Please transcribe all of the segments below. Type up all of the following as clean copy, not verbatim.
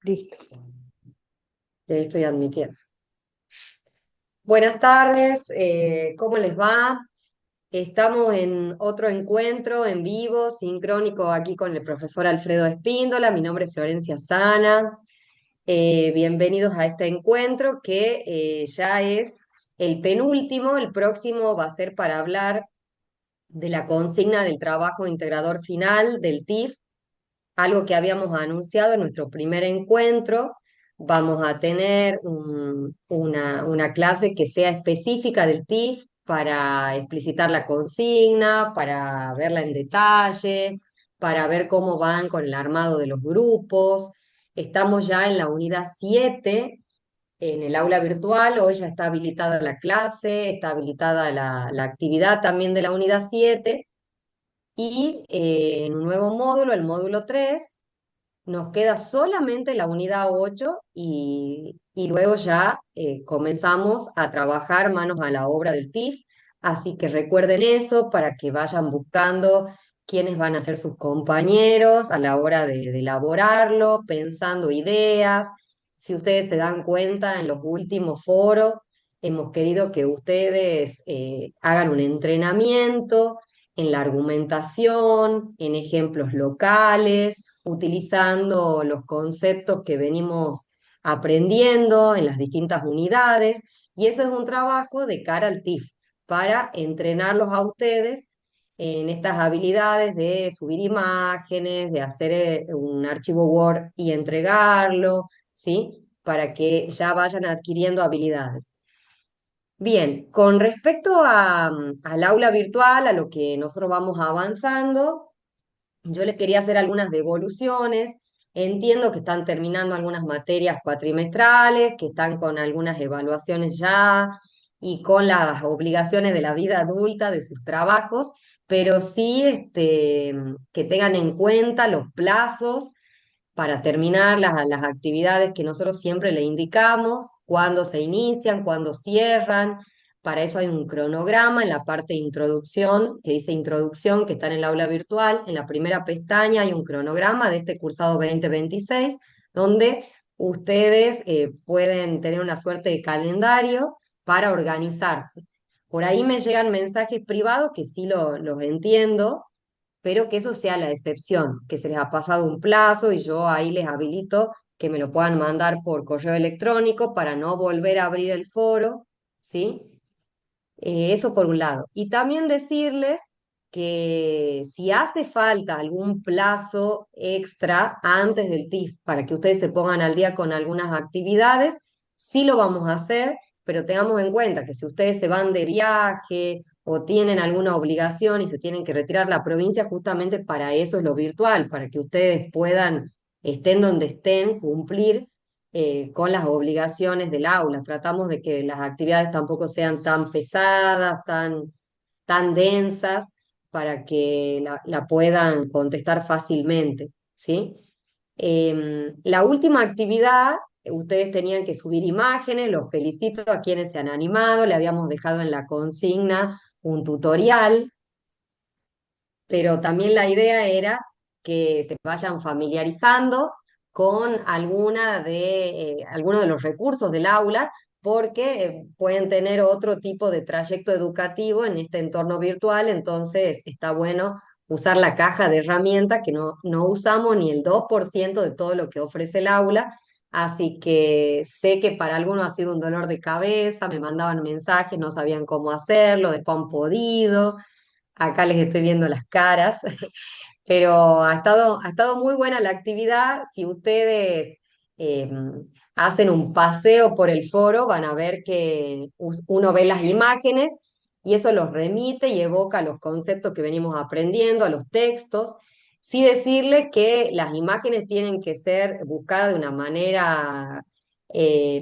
Listo. Ya estoy admitiendo. Buenas tardes, ¿cómo les va? Estamos en otro encuentro en vivo, sincrónico, aquí con el profesor Alfredo Espíndola. Mi nombre es Florencia Sana. Bienvenidos a este encuentro que ya es el penúltimo. El próximo va a ser para hablar de la consigna del trabajo integrador final del TIF, algo que habíamos anunciado en nuestro primer encuentro. Vamos a tener una clase que sea específica del TIF para explicitar la consigna, para verla en detalle, para ver cómo van con el armado de los grupos. Estamos ya en la unidad 7 en el aula virtual. Hoy ya está habilitada la clase, está habilitada la actividad también de la unidad 7 y en un nuevo módulo, el módulo 3 nos queda solamente la unidad 8 y luego ya comenzamos a trabajar manos a la obra del TIF. Así que recuerden eso para que vayan buscando quiénes van a ser sus compañeros a la hora de elaborarlo, pensando ideas. Si ustedes se dan cuenta, en los últimos foros hemos querido que ustedes hagan un entrenamiento en la argumentación, en ejemplos locales, utilizando los conceptos que venimos aprendiendo en las distintas unidades, y eso es un trabajo de cara al TIF, para entrenarlos a ustedes en estas habilidades de subir imágenes, de hacer un archivo Word y entregarlo, ¿sí? Para que ya vayan adquiriendo habilidades. Bien, con respecto al aula virtual, a lo que nosotros vamos avanzando, yo les quería hacer algunas devoluciones. Entiendo que están terminando algunas materias cuatrimestrales, que están con algunas evaluaciones ya y con las obligaciones de la vida adulta, de sus trabajos, pero sí que tengan en cuenta los plazos para terminar las actividades que nosotros siempre le indicamos, cuándo se inician, cuándo cierran. Para eso hay un cronograma en la parte de introducción, que dice introducción, que está en el aula virtual. En la primera pestaña hay un cronograma de este cursado 2026, donde ustedes pueden tener una suerte de calendario para organizarse. Por ahí me llegan mensajes privados que sí los entiendo, pero que eso sea la excepción, que se les ha pasado un plazo y yo ahí les habilito que me lo puedan mandar por correo electrónico para no volver a abrir el foro, ¿sí? Eso por un lado. Y también decirles que si hace falta algún plazo extra antes del TIF para que ustedes se pongan al día con algunas actividades, sí lo vamos a hacer, pero tengamos en cuenta que si ustedes se van de viaje o tienen alguna obligación y se tienen que retirar la provincia, justamente para eso es lo virtual, para que ustedes puedan, estén donde estén, cumplir con las obligaciones del aula. Tratamos de que las actividades tampoco sean tan pesadas, tan densas, para que la puedan contestar fácilmente, ¿sí? La última actividad, ustedes tenían que subir imágenes, los felicito a quienes se han animado, le habíamos dejado en la consigna un tutorial, pero también la idea era que se vayan familiarizando con alguno de los recursos del aula, porque pueden tener otro tipo de trayecto educativo en este entorno virtual. Entonces está bueno usar la caja de herramientas que no usamos ni el 2% de todo lo que ofrece el aula. Así que sé que para algunos ha sido un dolor de cabeza, me mandaban mensajes, no sabían cómo hacerlo, después han podido. Acá les estoy viendo las caras, pero ha estado muy buena la actividad. Si ustedes eh, hacen un paseo por el foro, van a ver que uno ve las imágenes y eso los remite y evoca los conceptos que venimos aprendiendo, a los textos. Sí decirle que las imágenes tienen que ser buscadas de una manera eh,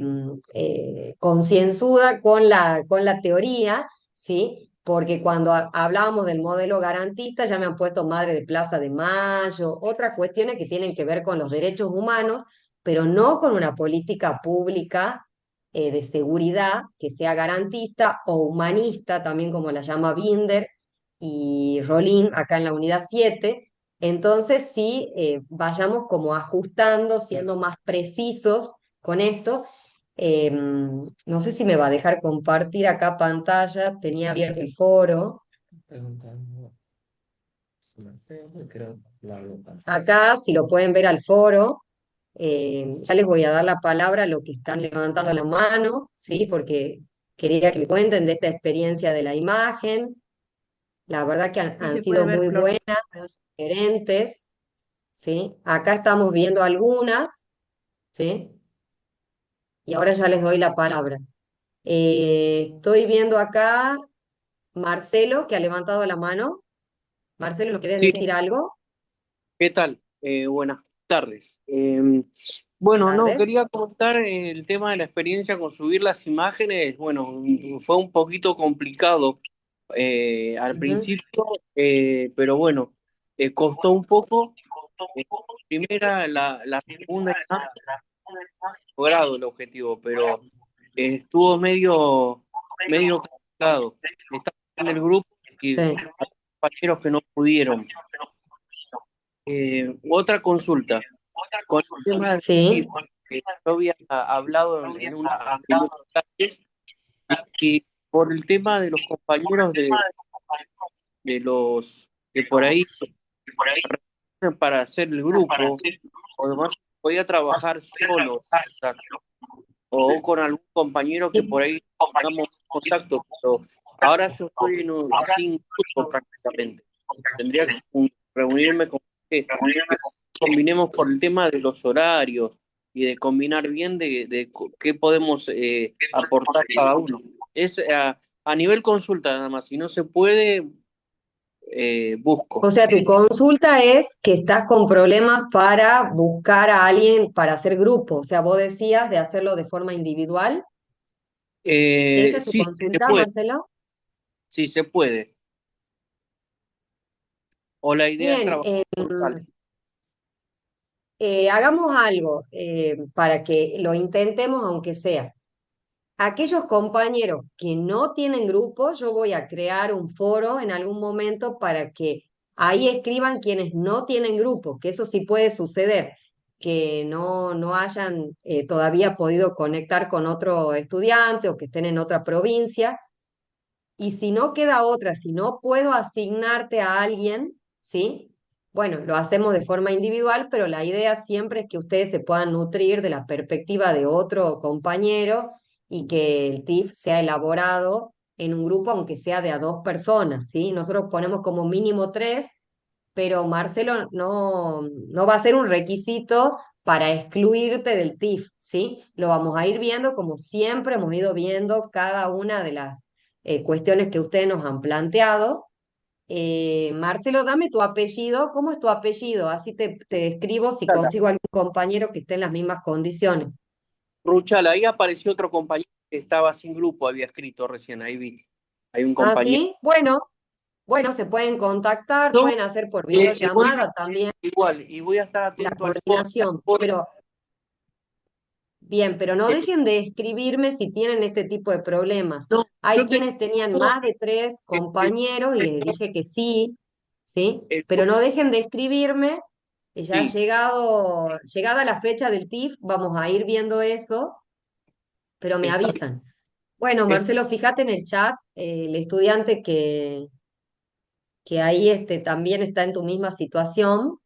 concienzuda con la teoría, ¿sí? Porque cuando hablábamos del modelo garantista ya me han puesto madre de Plaza de Mayo, otras cuestiones que tienen que ver con los derechos humanos, pero no con una política pública de seguridad que sea garantista o humanista, también como la llama Binder y Rolín acá en la unidad 7. Entonces, sí, vayamos como ajustando, siendo más precisos con esto. No sé si me va a dejar compartir acá pantalla, tenía abierto el foro. Preguntando a Marcelo, creo la ruta. Acá, si lo pueden ver al foro, ya les voy a dar la palabra a los que están levantando la mano, ¿sí? Porque quería que me cuenten de esta experiencia de la imagen. La verdad que han, Sí, han se puede sido ver, muy Flor. buenas, muy sugerentes, ¿sí? Acá estamos viendo algunas, ¿sí? Y ahora ya les doy la palabra. Estoy viendo acá Marcelo, que ha levantado la mano. Marcelo, ¿nos querés Sí, decir algo? ¿qué tal? Buenas tardes. Bueno, no, Tardes. quería comentar el tema de la experiencia con subir las imágenes. Bueno, fue un poquito complicado al Ujú. principio, pero bueno, costó un poco. Eh, Primera, la segunda imagen, logrado el objetivo, pero estuvo medio complicado. Estaba en el grupo y Sí, hay compañeros que no pudieron. Otra consulta. Con el tema del sí. PIB, yo había hablado en una primera clase y por el tema de los compañeros de los que por ahí para hacer el grupo, o demás, podía trabajar solo, o sea, o con algún compañero que por ahí tengamos contacto, pero ahora yo estoy sin grupo prácticamente. Tendría que reunirme con que combinemos por el tema de los horarios y de combinar bien de qué podemos aportar cada uno. Es a nivel consulta nada más, si no se puede, busco. O sea, tu consulta es que estás con problemas para buscar a alguien para hacer grupo. O sea, vos decías de hacerlo de forma individual. ¿Esa es tu Sí, se consulta, puede, Marcelo? sí se puede. O la idea es Bien, trabajar total. hagamos algo para que lo intentemos, aunque sea. Aquellos compañeros que no tienen grupo, yo voy a crear un foro en algún momento para que ahí escriban quienes no tienen grupo, que eso sí puede suceder, que no hayan todavía podido conectar con otro estudiante o que estén en otra provincia. Y si no queda otra, si no puedo asignarte a alguien, ¿sí? Bueno, lo hacemos de forma individual, pero la idea siempre es que ustedes se puedan nutrir de la perspectiva de otro compañero y que el TIF sea elaborado en un grupo, aunque sea de a dos personas, ¿sí? Nosotros ponemos como mínimo tres, pero Marcelo no va a ser un requisito para excluirte del TIF, ¿sí? Lo vamos a ir viendo como siempre hemos ido viendo cada una de las cuestiones que ustedes nos han planteado. Marcelo, dame tu apellido. ¿Cómo es tu apellido? Así te escribo si consigo algún compañero que esté en las mismas condiciones. Ruchala, ahí apareció otro compañero que estaba sin grupo, había escrito recién, ahí vi. Hay un ¿Ah, compañero. sí? Bueno, se pueden contactar, Yo pueden hacer por voy videollamada también igual y voy a estar la atento al foro. coordinación, pero bien, pero no Eh, dejen de escribirme si tienen este tipo de problemas. no, Hay yo te quienes tenían digo, más de tres este, compañeros y les dije que sí, ¿sí? el Pero no dejen de escribirme. Ya sí, llegada la fecha del TIF, vamos a ir viendo eso, pero me está bien. avisan. Bueno, Es- Marcelo, fíjate en el chat, el estudiante que ahí también está en tu misma situación,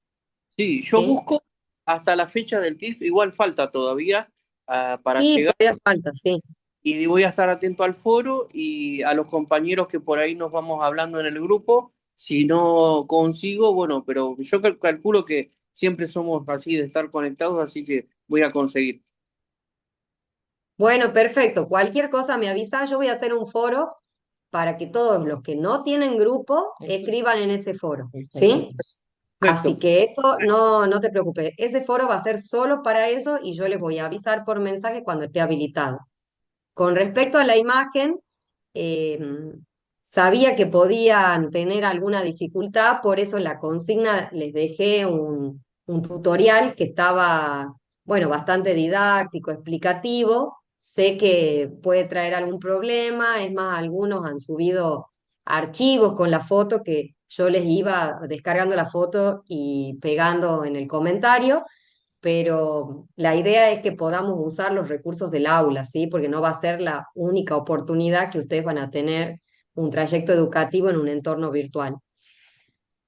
sí, yo ¿sí? busco hasta la fecha del TIF, igual falta todavía para Sí, llegar todavía falta, sí. y voy a estar atento al foro y a los compañeros que por ahí nos vamos hablando en el grupo. Si no consigo, bueno, pero yo calculo que siempre somos así de estar conectados, así que voy a conseguir. Bueno, perfecto. Cualquier cosa me avisa. Yo voy a hacer un foro para que todos los que no tienen grupo escriban en ese foro, Ahí está ¿sí? Carlos. Así Perfecto. que eso no te preocupes. Ese foro va a ser solo para eso y yo les voy a avisar por mensaje cuando esté habilitado. Con respecto a la imagen, eh, sabía que podían tener alguna dificultad, por eso en la consigna les dejé un tutorial que estaba, bueno, bastante didáctico, explicativo. Sé que puede traer algún problema, es más, algunos han subido archivos con la foto que yo les iba descargando la foto y pegando en el comentario, pero la idea es que podamos usar los recursos del aula, ¿sí? Porque no va a ser la única oportunidad que ustedes van a tener un trayecto educativo en un entorno virtual.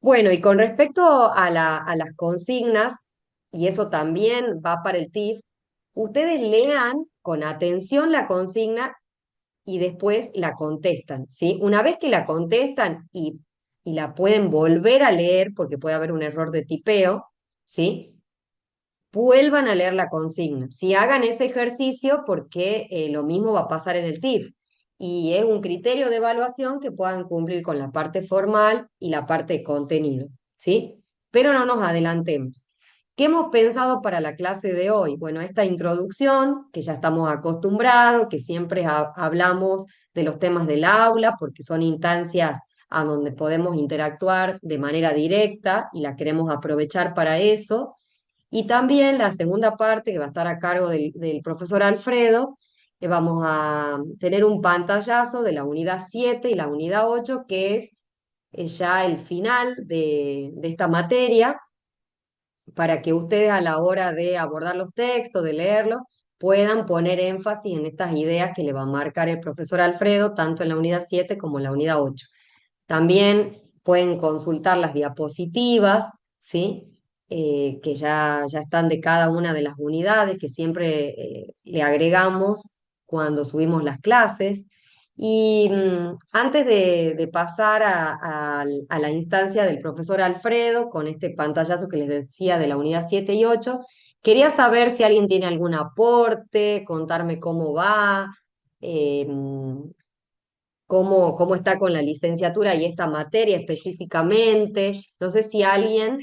Bueno, y con respecto a las consignas, y eso también va para el TIF, ustedes lean con atención la consigna y después la contestan, ¿sí? Una vez que la contestan y la pueden volver a leer, porque puede haber un error de tipeo, ¿sí? Vuelvan a leer la consigna. Si hagan ese ejercicio, porque lo mismo va a pasar en el TIF. Y es un criterio de evaluación que puedan cumplir con la parte formal y la parte de contenido, ¿sí? Pero no nos adelantemos. ¿Qué hemos pensado para la clase de hoy? Bueno, esta introducción, que ya estamos acostumbrados, que siempre hablamos de los temas del aula, porque son instancias a donde podemos interactuar de manera directa y la queremos aprovechar para eso. Y también la segunda parte, que va a estar a cargo del profesor Alfredo, vamos a tener un pantallazo de la unidad 7 y la unidad 8, que es ya el final de esta materia, para que ustedes a la hora de abordar los textos, de leerlos, puedan poner énfasis en estas ideas que le va a marcar el profesor Alfredo, tanto en la unidad 7 como en la unidad 8. También pueden consultar las diapositivas, ¿sí? Que ya están de cada una de las unidades que siempre le agregamos cuando subimos las clases. Y antes de pasar a la instancia del profesor Alfredo, con este pantallazo que les decía de la unidad 7 y 8, quería saber si alguien tiene algún aporte, contarme cómo va, eh, cómo está con la licenciatura y esta materia específicamente. No sé si alguien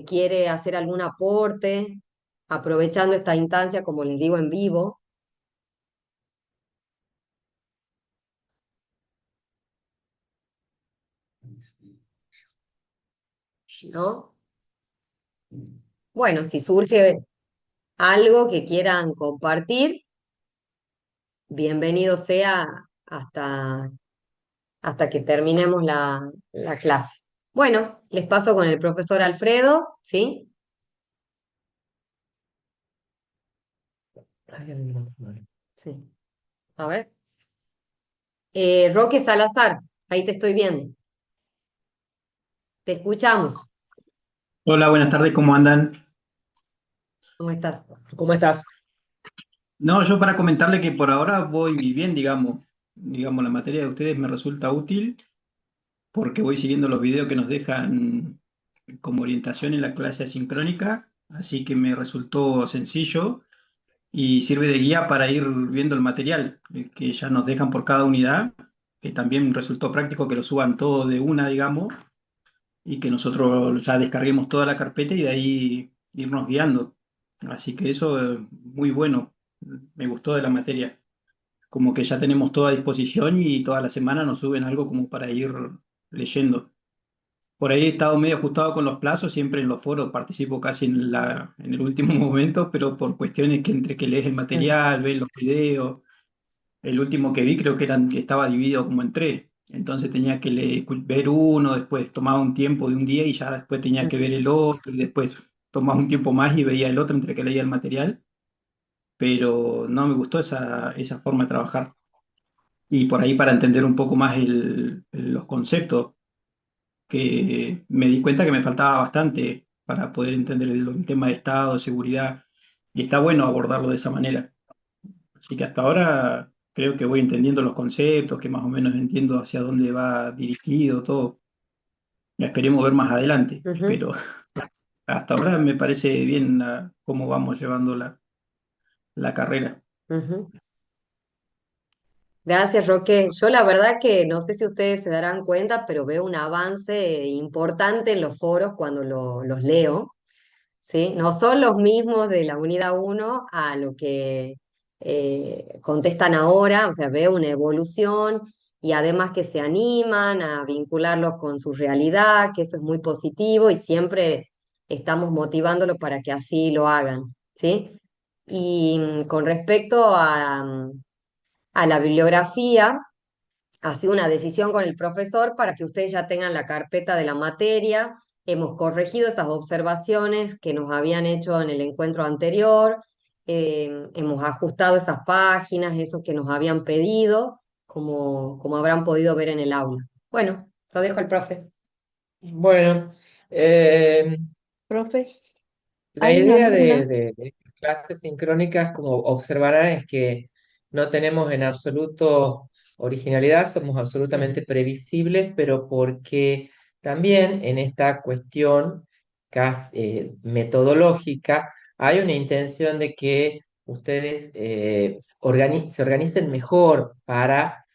quiere hacer algún aporte, aprovechando esta instancia, como les digo, en vivo, ¿no? Bueno, si surge algo que quieran compartir, bienvenido sea hasta, hasta que terminemos la clase. Bueno, les paso con el profesor Alfredo, ¿sí? Hay algún otro, vale. Sí. A ver. Roque Salazar, ahí te estoy viendo. Te escuchamos. Hola, buenas tardes, ¿cómo andan? ¿Cómo estás? ¿Cómo estás? No, yo para comentarle que por ahora voy bien, digamos, la materia de ustedes me resulta útil porque voy siguiendo los videos que nos dejan como orientación en la clase asincrónica, así que me resultó sencillo y sirve de guía para ir viendo el material que ya nos dejan por cada unidad, que también resultó práctico que lo suban todo de una, digamos, y que nosotros ya descarguemos toda la carpeta y de ahí irnos guiando. Así que eso es muy bueno, me gustó de la materia. Como que ya tenemos toda a disposición y toda la semana nos suben algo como para ir leyendo. Por ahí he estado medio ajustado con los plazos, siempre en los foros participo casi en el último momento, pero por cuestiones que entre que lees el Mm, material, ves los videos, el último que vi creo que estaba dividido como en tres. Entonces tenía que ver uno, después tomaba un tiempo de un día y ya después tenía que ver mm, el otro, y después tomaba un tiempo más y veía el otro entre que leía el material. Pero no me gustó esa forma de trabajar. Y por ahí para entender un poco más los conceptos, que me di cuenta que me faltaba bastante para poder entender el tema de Estado, de seguridad, y está bueno abordarlo de esa manera. Así que hasta ahora creo que voy entendiendo los conceptos, que más o menos entiendo hacia dónde va dirigido todo. Ya esperemos ver más adelante, ujú, pero hasta ahora me parece bien cómo vamos llevando la carrera. ujú. Gracias, Roque. Yo la verdad que no sé si ustedes se darán cuenta, pero veo un avance importante en los foros cuando los leo, ¿sí? No son los mismos de la unidad uno a lo que contestan ahora, o sea, veo una evolución y además que se animan a vincularlos con su realidad, que eso es muy positivo y siempre estamos motivándolos para que así lo hagan, ¿sí? Y con respecto a la bibliografía, ha sido una decisión con el profesor para que ustedes ya tengan la carpeta de la materia. Hemos corregido esas observaciones que nos habían hecho en el encuentro anterior, hemos ajustado esas páginas, eso que nos habían pedido, como habrán podido ver en el aula. Bueno, lo dejo al profe. Bueno, eh, Profe, la hay una idea alumna. de estas clases sincrónicas, como observarán, es que no tenemos en absoluto originalidad, somos absolutamente previsibles, pero porque también en esta cuestión metodológica hay una intención de que ustedes se organicen mejor para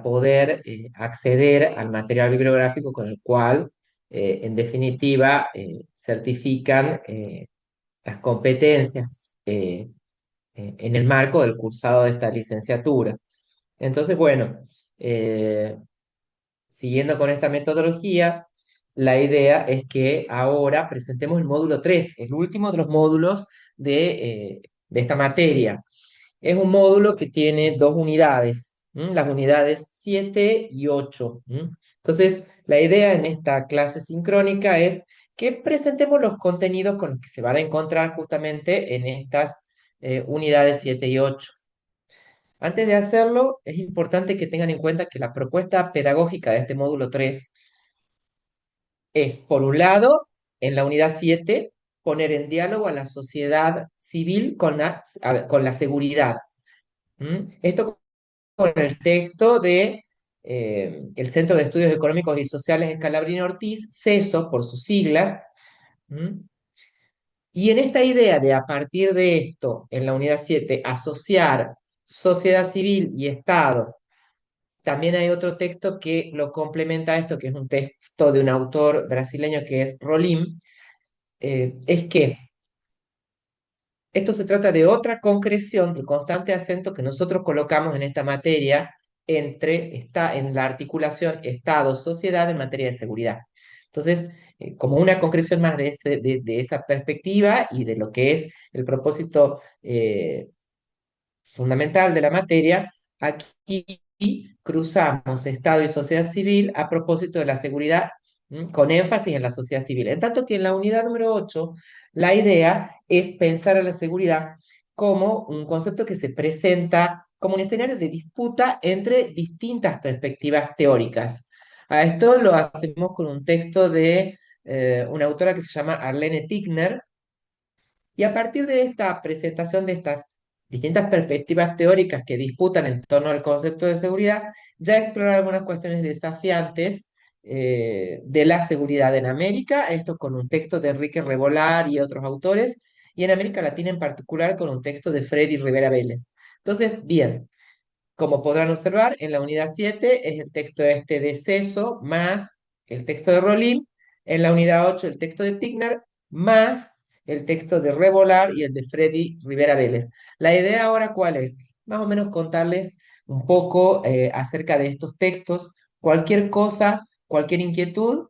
poder acceder al material bibliográfico con el cual, en definitiva, certifican las competencias en el marco del cursado de esta licenciatura. Entonces, bueno, eh, siguiendo con esta metodología, la idea es que ahora presentemos el módulo 3, el último de los módulos de esta materia. Es un módulo que tiene dos unidades, las unidades 7 y 8. Entonces, la idea en esta clase sincrónica es que presentemos los contenidos con los que se van a encontrar justamente en estas unidades 7 y 8. Antes de hacerlo, es importante que tengan en cuenta que la propuesta pedagógica de este módulo 3 es, por un lado, en la unidad 7, poner en diálogo a la sociedad civil con la seguridad. Esto con el texto de el Centro de Estudios Económicos y Sociales Scalabrini Ortiz, CESO por sus siglas. ¿m? Y en esta idea de, a partir de esto, en la unidad 7 asociar sociedad civil y Estado, también hay otro texto que lo complementa a esto, que es un texto de un autor brasileño que es Rolim. Es que esto se trata de otra concreción del constante acento que nosotros colocamos en esta materia en la articulación Estado-sociedad en materia de seguridad. Entonces, como una concreción más de esa perspectiva y de lo que es el propósito fundamental de la materia, aquí cruzamos Estado y sociedad civil a propósito de la seguridad, con énfasis en la sociedad civil. En tanto que en la unidad número 8, la idea es pensar a la seguridad como un concepto que se presenta como un escenario de disputa entre distintas perspectivas teóricas. A esto lo hacemos con un texto de una autora que se llama Arlene Tigner, y a partir de esta presentación de estas distintas perspectivas teóricas que disputan en torno al concepto de seguridad, ya explorar algunas cuestiones desafiantes de la seguridad en América, esto con un texto de Enrique Revolar y otros autores, y en América Latina en particular con un texto de Freddy Rivera Vélez. Entonces, bien, como podrán observar, en la unidad 7 es el texto este de Ceso más el texto de Rolim, en la unidad 8 el texto de Tigner más el texto de Revolar y el de Freddy Rivera Vélez. La idea ahora, ¿cuál es? Más o menos contarles un poco acerca de estos textos. Cualquier cosa, cualquier inquietud,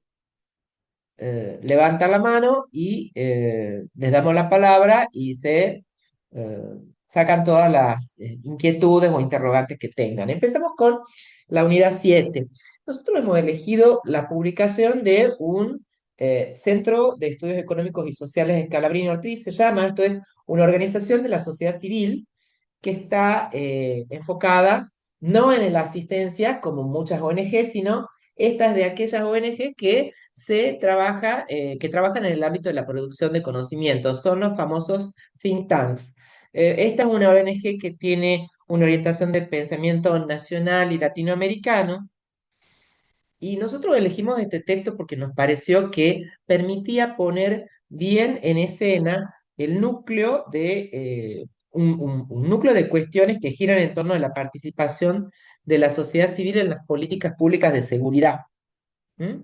levanta la mano y les damos la palabra y se eh, sacan todas las inquietudes o interrogantes que tengan. Empezamos con la unidad 7. Nosotros hemos elegido la publicación de un Centro de Estudios Económicos y Sociales Scalabrini Ortiz, se llama, esto es una organización de la sociedad civil que está enfocada no en la asistencia, como muchas ONG, sino estas de aquellas ONG que trabajan en el ámbito de la producción de conocimientos, son los famosos think tanks. Esta es una ONG que tiene una orientación de pensamiento nacional y latinoamericano, y nosotros elegimos este texto porque nos pareció que permitía poner bien en escena el núcleo un núcleo de cuestiones que giran en torno a la participación de la sociedad civil en las políticas públicas de seguridad. ¿Mm?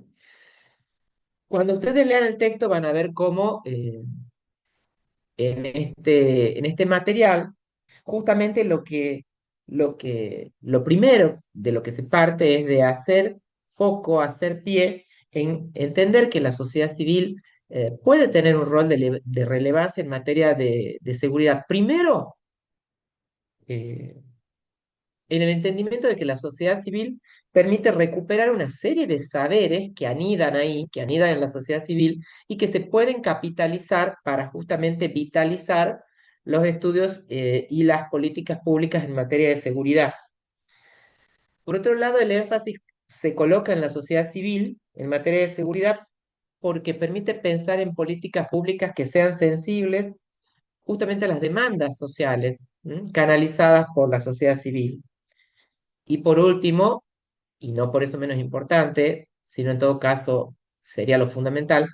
Cuando ustedes lean el texto van a ver cómo en este material, justamente lo primero de lo que se parte es de hacer foco, hacer pie en entender que la sociedad civil puede tener un rol de relevancia en materia de seguridad. Primero, eh, en el entendimiento de que la sociedad civil permite recuperar una serie de saberes que anidan ahí, que anidan en la sociedad civil y que se pueden capitalizar para justamente vitalizar los estudios y las políticas públicas en materia de seguridad. Por otro lado, el énfasis se coloca en la sociedad civil en materia de seguridad porque permite pensar en políticas públicas que sean sensibles justamente a las demandas sociales, canalizadas por la sociedad civil. Y por último, y no por eso menos importante, sino en todo caso sería lo fundamental,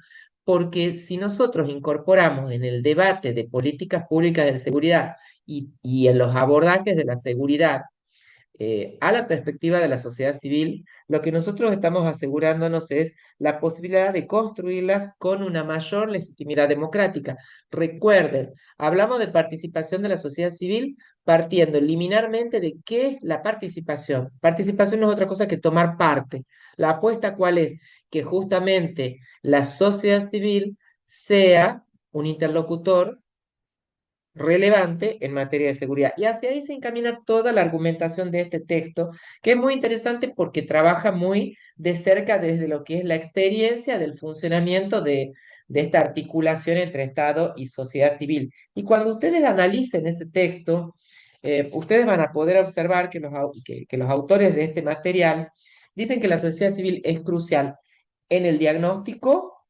porque si nosotros incorporamos en el debate de políticas públicas de seguridad y en los abordajes de la seguridad a la perspectiva de la sociedad civil, lo que nosotros estamos asegurándonos es la posibilidad de construirlas con una mayor legitimidad democrática. Recuerden, hablamos de participación de la sociedad civil partiendo liminarmente de qué es la participación. Participación no es otra cosa que tomar parte. La apuesta, ¿cuál es? Que justamente la sociedad civil sea un interlocutor relevante en materia de seguridad. Y hacia ahí se encamina toda la argumentación de este texto, que es muy interesante porque trabaja muy de cerca desde lo que es la experiencia del funcionamiento de esta articulación entre Estado y sociedad civil. Y cuando ustedes analicen ese texto, ustedes van a poder observar que los autores de este material dicen que la sociedad civil es crucial en el diagnóstico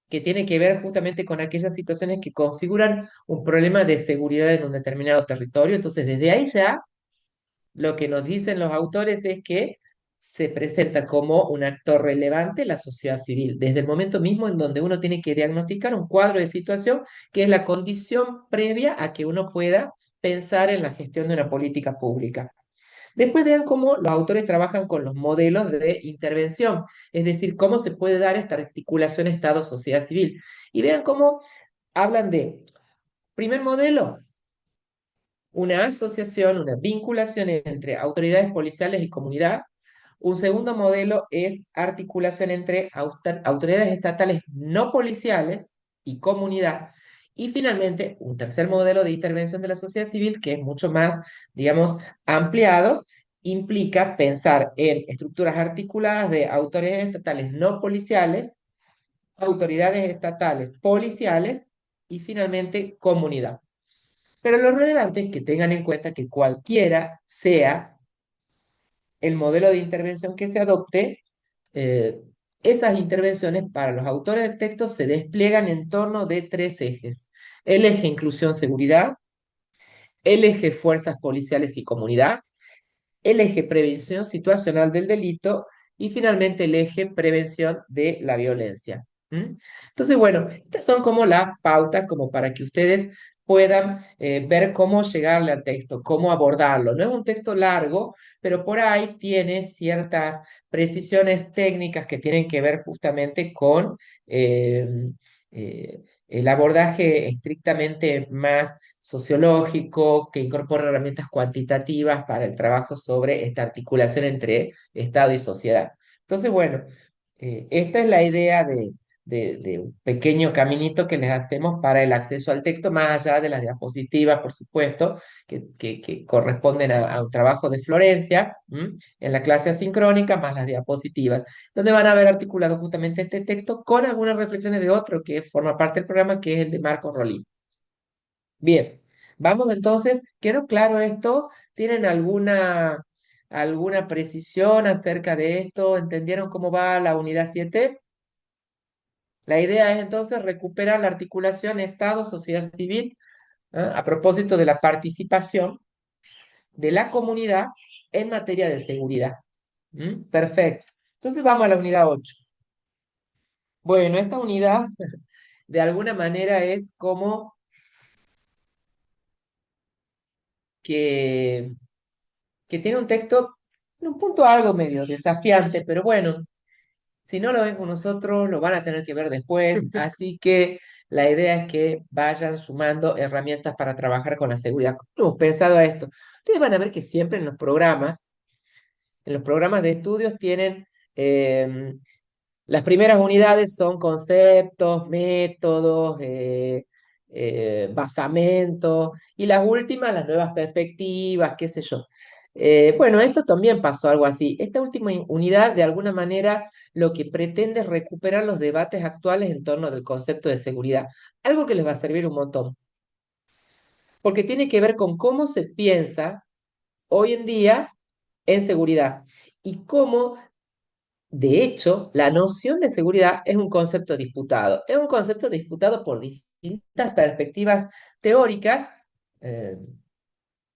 que tiene que ver justamente con aquellas situaciones que configuran un problema de seguridad en un determinado territorio. Entonces, desde ahí ya lo que nos dicen los autores es que se presenta como un actor relevante la sociedad civil, desde el momento mismo en donde uno tiene que diagnosticar un cuadro de situación que es la condición previa a que uno pueda pensar en la gestión de una política pública. Después vean cómo los autores trabajan con los modelos de intervención, es decir, cómo se puede dar esta articulación Estado-sociedad civil. Y vean cómo hablan de, primer modelo, una asociación, una vinculación entre autoridades policiales y comunidad. Un segundo modelo es articulación entre autoridades estatales no policiales y comunidad. Y finalmente, un tercer modelo de intervención de la sociedad civil, que es mucho más, digamos, ampliado, implica pensar en estructuras articuladas de autoridades estatales no policiales, autoridades estatales policiales y finalmente comunidad. Pero lo relevante es que tengan en cuenta que cualquiera sea el modelo de intervención que se adopte, eh, esas intervenciones para los autores del texto se despliegan en torno de tres ejes. El eje inclusión-seguridad, el eje fuerzas policiales y comunidad, el eje prevención situacional del delito y finalmente el eje prevención de la violencia. Entonces, bueno, estas son como las pautas como para que ustedes puedan ver cómo llegarle al texto, cómo abordarlo. No es un texto largo, pero por ahí tiene ciertas precisiones técnicas que tienen que ver justamente con eh, el abordaje estrictamente más sociológico, que incorpora herramientas cuantitativas para el trabajo sobre esta articulación entre Estado y sociedad. Entonces, bueno, esta es la idea de un pequeño caminito que les hacemos para el acceso al texto, más allá de las diapositivas, por supuesto, que corresponden a un trabajo de Florencia, en la clase asincrónica, más las diapositivas, donde van a ver articulado justamente este texto con algunas reflexiones de otro que forma parte del programa, que es el de Marco Rolín. Bien, vamos entonces, ¿quedó claro esto? ¿Tienen alguna precisión acerca de esto? ¿Entendieron cómo va la unidad 7? La idea es entonces recuperar la articulación Estado-sociedad civil, a propósito de la participación de la comunidad en materia de seguridad. Perfecto. Entonces vamos a la unidad 8. Bueno, esta unidad de alguna manera es como que tiene un texto, en un punto algo medio desafiante, pero bueno, si no lo ven con nosotros, lo van a tener que ver después, así que la idea es que vayan sumando herramientas para trabajar con la seguridad. ¿Cómo hemos pensado esto? Ustedes van a ver que siempre en los programas de estudios tienen, las primeras unidades son conceptos, métodos, basamentos, y las últimas, las nuevas perspectivas, qué sé yo. Bueno, esto también pasó algo así. Esta última unidad, de alguna manera, lo que pretende es recuperar los debates actuales en torno del concepto de seguridad, algo que les va a servir un montón, porque tiene que ver con cómo se piensa hoy en día en seguridad y cómo, de hecho, la noción de seguridad es un concepto disputado. Es un concepto disputado por distintas perspectivas teóricas. eh,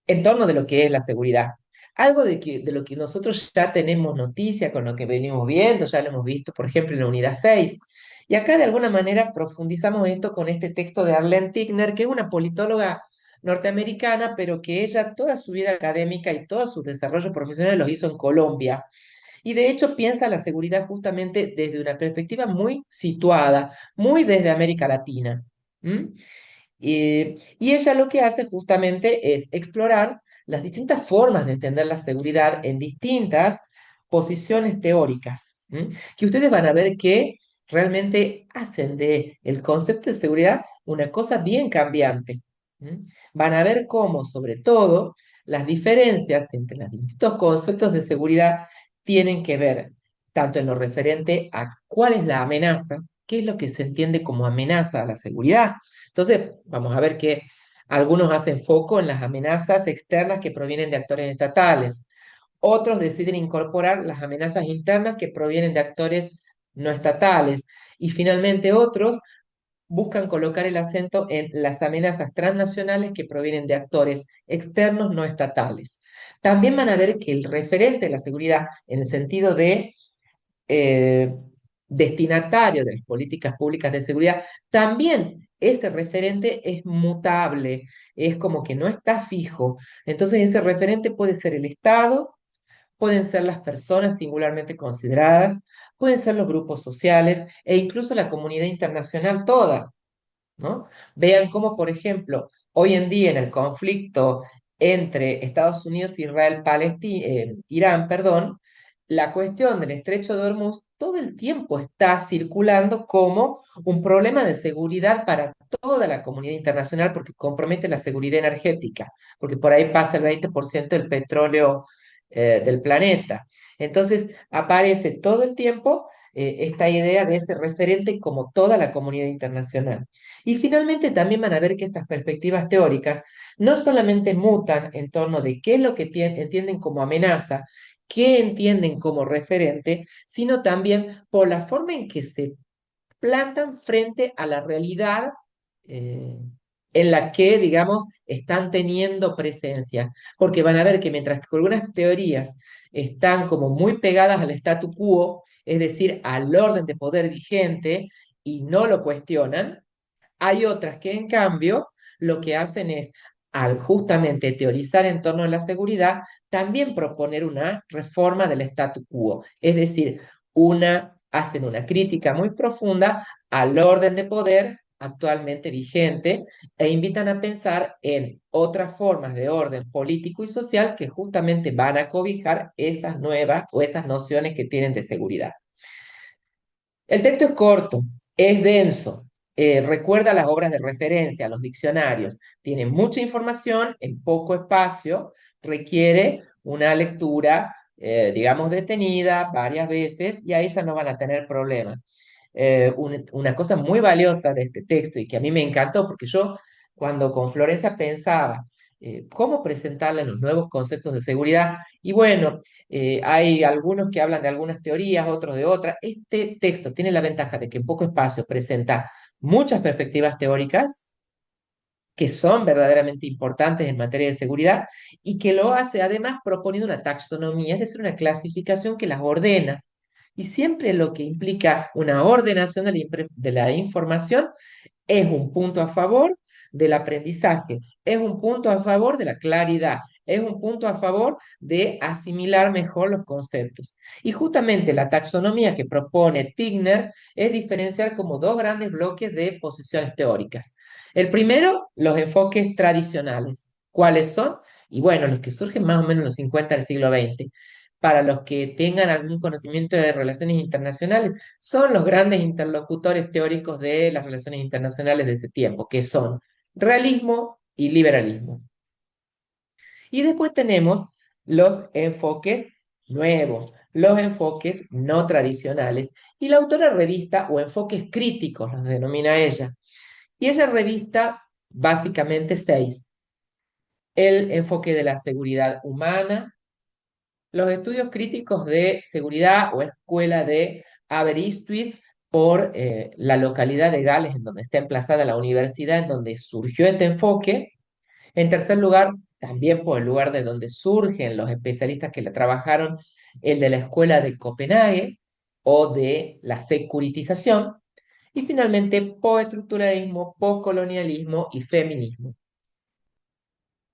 en torno de lo que es la seguridad. Algo de lo que nosotros ya tenemos noticia, con lo que venimos viendo, ya lo hemos visto, por ejemplo, en la unidad 6. Y acá de alguna manera profundizamos esto con este texto de Arlene Tigner, que es una politóloga norteamericana, pero que ella toda su vida académica y todos sus desarrollos profesionales los hizo en Colombia. Y de hecho piensa la seguridad justamente desde una perspectiva muy situada, muy desde América Latina. ¿M? Y ella lo que hace justamente es explorar las distintas formas de entender la seguridad en distintas posiciones teóricas, ¿m? Que ustedes van a ver que realmente hacen de el concepto de seguridad una cosa bien cambiante. ¿M? Van a ver cómo, sobre todo, las diferencias entre los distintos conceptos de seguridad tienen que ver tanto en lo referente a cuál es la amenaza, qué es lo que se entiende como amenaza a la seguridad. Entonces, vamos a ver que algunos hacen foco en las amenazas externas que provienen de actores estatales. Otros deciden incorporar las amenazas internas que provienen de actores no estatales. Y finalmente otros buscan colocar el acento en las amenazas transnacionales que provienen de actores externos no estatales. También van a ver que el referente de la seguridad, en el sentido de eh, destinatario de las políticas públicas de seguridad, también ese referente es mutable, es como que no está fijo. Entonces ese referente puede ser el Estado, pueden ser las personas singularmente consideradas, pueden ser los grupos sociales e incluso la comunidad internacional toda. ¿No? Vean cómo, por ejemplo, hoy en día en el conflicto entre Estados Unidos e Israel, Irán, perdón, la cuestión del estrecho de Hormuz todo el tiempo está circulando como un problema de seguridad para toda la comunidad internacional porque compromete la seguridad energética, porque por ahí pasa el 20% del petróleo del planeta. Entonces aparece todo el tiempo esta idea de ese referente como toda la comunidad internacional. Y finalmente también van a ver que estas perspectivas teóricas no solamente mutan en torno de qué es lo que entienden como amenaza, qué entienden como referente, sino también por la forma en que se plantan frente a la realidad eh, en la que, digamos, están teniendo presencia. Porque van a ver que mientras que algunas teorías están como muy pegadas al statu quo, es decir, al orden de poder vigente, y no lo cuestionan, hay otras que, en cambio, lo que hacen es, al justamente teorizar en torno a la seguridad, también proponer una reforma del statu quo, es decir, hacen una crítica muy profunda al orden de poder actualmente vigente e invitan a pensar en otras formas de orden político y social que justamente van a cobijar esas nuevas o esas nociones que tienen de seguridad. El texto es corto, es denso, recuerda las obras de referencia, los diccionarios, tiene mucha información en poco espacio, requiere una lectura, digamos, detenida varias veces y ahí ya no van a tener problemas. Una cosa muy valiosa de este texto y que a mí me encantó porque yo cuando con Florencia pensaba cómo presentarle los nuevos conceptos de seguridad y bueno, hay algunos que hablan de algunas teorías, otros de otras. Este texto tiene la ventaja de que en poco espacio presenta muchas perspectivas teóricas que son verdaderamente importantes en materia de seguridad y que lo hace además proponiendo una taxonomía, es decir, una clasificación que las ordena. Y siempre lo que implica una ordenación de la información es un punto a favor del aprendizaje, es un punto a favor de la claridad, es un punto a favor de asimilar mejor los conceptos. Y justamente la taxonomía que propone Tigner es diferenciar como dos grandes bloques de posiciones teóricas. El primero, los enfoques tradicionales. ¿Cuáles son? Y bueno, los que surgen más o menos en los 50 del siglo XX. Para los que tengan algún conocimiento de relaciones internacionales, son los grandes interlocutores teóricos de las relaciones internacionales de ese tiempo, que son realismo y liberalismo. Y después tenemos los enfoques nuevos, los enfoques no tradicionales. Y la autora revista o enfoques críticos, los denomina ella. Y ella revista básicamente seis: el enfoque de la seguridad humana, los estudios críticos de seguridad o escuela de Aberystwyth por la localidad de Gales en donde está emplazada la universidad en donde surgió este enfoque. En tercer lugar, también por el lugar de donde surgen los especialistas que la trabajaron, el de la escuela de Copenhague o de la securitización. Y finalmente, postestructuralismo, postcolonialismo y feminismo.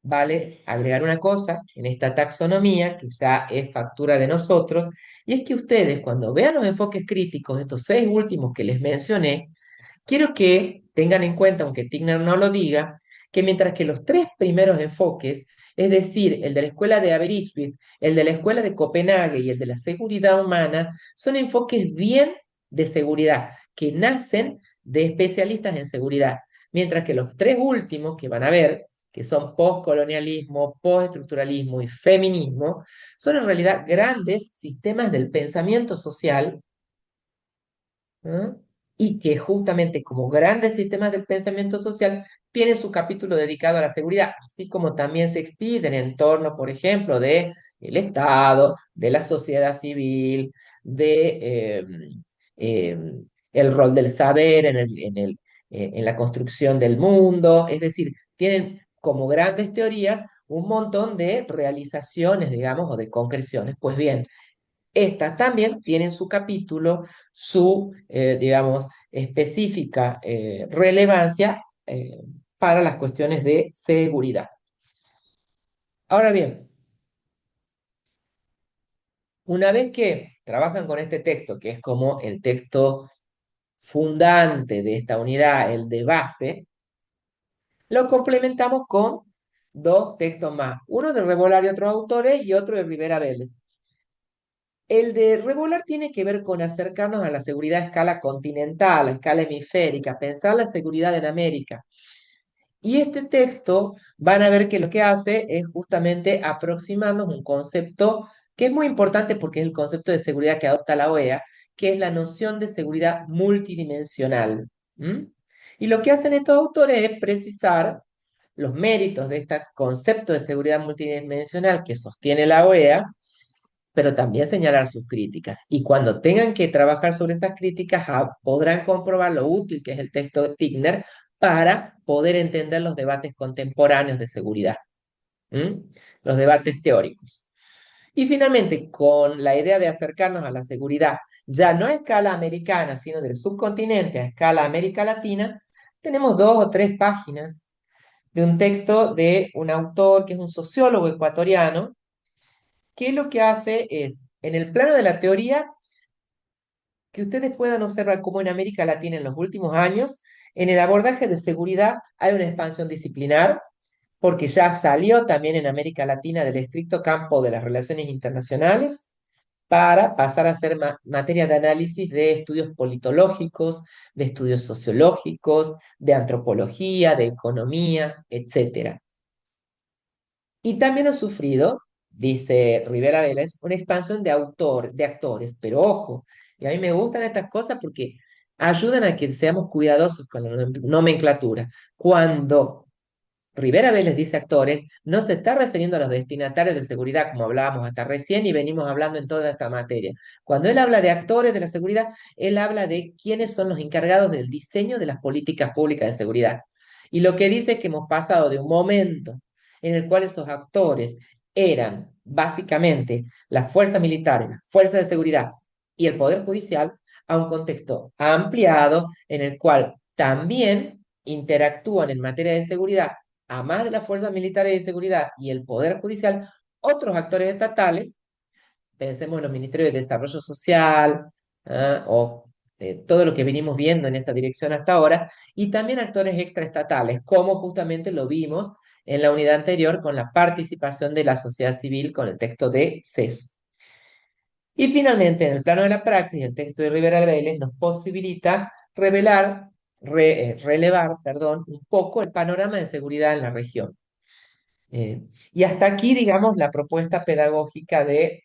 Vale agregar una cosa en esta taxonomía, que ya es factura de nosotros, y es que ustedes cuando vean los enfoques críticos, estos seis últimos que les mencioné, quiero que tengan en cuenta, aunque Tigner no lo diga, que mientras que los tres primeros enfoques, es decir, el de la escuela de Aberystwyth, el de la escuela de Copenhague y el de la seguridad humana, son enfoques bien de seguridad, que nacen de especialistas en seguridad, mientras que los tres últimos que van a ver, que son postcolonialismo, postestructuralismo y feminismo, son en realidad grandes sistemas del pensamiento social, ¿no? Y que justamente como grandes sistemas del pensamiento social tienen su capítulo dedicado a la seguridad, así como también se expiden en torno, por ejemplo, de el Estado, de la sociedad civil, de eh, el rol del saber en la construcción del mundo, es decir, tienen como grandes teorías un montón de realizaciones, digamos, o de concreciones. Pues bien, estas también tienen su capítulo, su, digamos, específica relevancia para las cuestiones de seguridad. Ahora bien, una vez que trabajan con este texto, que es como el texto fundante de esta unidad, el de base, lo complementamos con dos textos más, uno de Revolar y otros autores y otro de Rivera Vélez. El de Revolar tiene que ver con acercarnos a la seguridad a escala continental, a escala hemisférica, pensar la seguridad en América. Y este texto van a ver que lo que hace es justamente aproximarnos un concepto que es muy importante porque es el concepto de seguridad que adopta la OEA, que es la noción de seguridad multidimensional. ¿Mm? Y lo que hacen estos autores es precisar los méritos de este concepto de seguridad multidimensional que sostiene la OEA, pero también señalar sus críticas. Y cuando tengan que trabajar sobre esas críticas, podrán comprobar lo útil que es el texto de Tigner para poder entender los debates contemporáneos de seguridad, ¿m? Los debates teóricos. Y finalmente, con la idea de acercarnos a la seguridad, ya no a escala americana, sino del subcontinente a escala América Latina, tenemos 2 o 3 páginas de un texto de un autor que es un sociólogo ecuatoriano, que lo que hace es, en el plano de la teoría, que ustedes puedan observar cómo en América Latina en los últimos años, en el abordaje de seguridad hay una expansión disciplinar, porque ya salió también en América Latina del estricto campo de las relaciones internacionales para pasar a ser materia de análisis de estudios politológicos, de estudios sociológicos, de antropología, de economía, etcétera. Y también ha sufrido, dice Rivera Vélez, una expansión de actores, pero ojo, y a mí me gustan estas cosas porque ayudan a que seamos cuidadosos con la nomenclatura. Cuando Rivera Vélez dice actores, no se está refiriendo a los destinatarios de seguridad, como hablábamos hasta recién y venimos hablando en toda esta materia. Cuando él habla de actores de la seguridad, él habla de quiénes son los encargados del diseño de las políticas públicas de seguridad. Y lo que dice es que hemos pasado de un momento en el cual esos actores eran básicamente las fuerzas militares, las fuerzas de seguridad y el Poder Judicial, a un contexto ampliado en el cual también interactúan en materia de seguridad, a más de las fuerzas militares de seguridad y el Poder Judicial, otros actores estatales, pensemos en los ministerios de Desarrollo Social, o todo lo que venimos viendo en esa dirección hasta ahora, y también actores extraestatales, como justamente lo vimos en la unidad anterior con la participación de la sociedad civil con el texto de CESO. Y finalmente, en el plano de la praxis, el texto de Rivera Vélez nos posibilita relevar, perdón, un poco el panorama de seguridad en la región. Y hasta aquí, digamos, la propuesta pedagógica de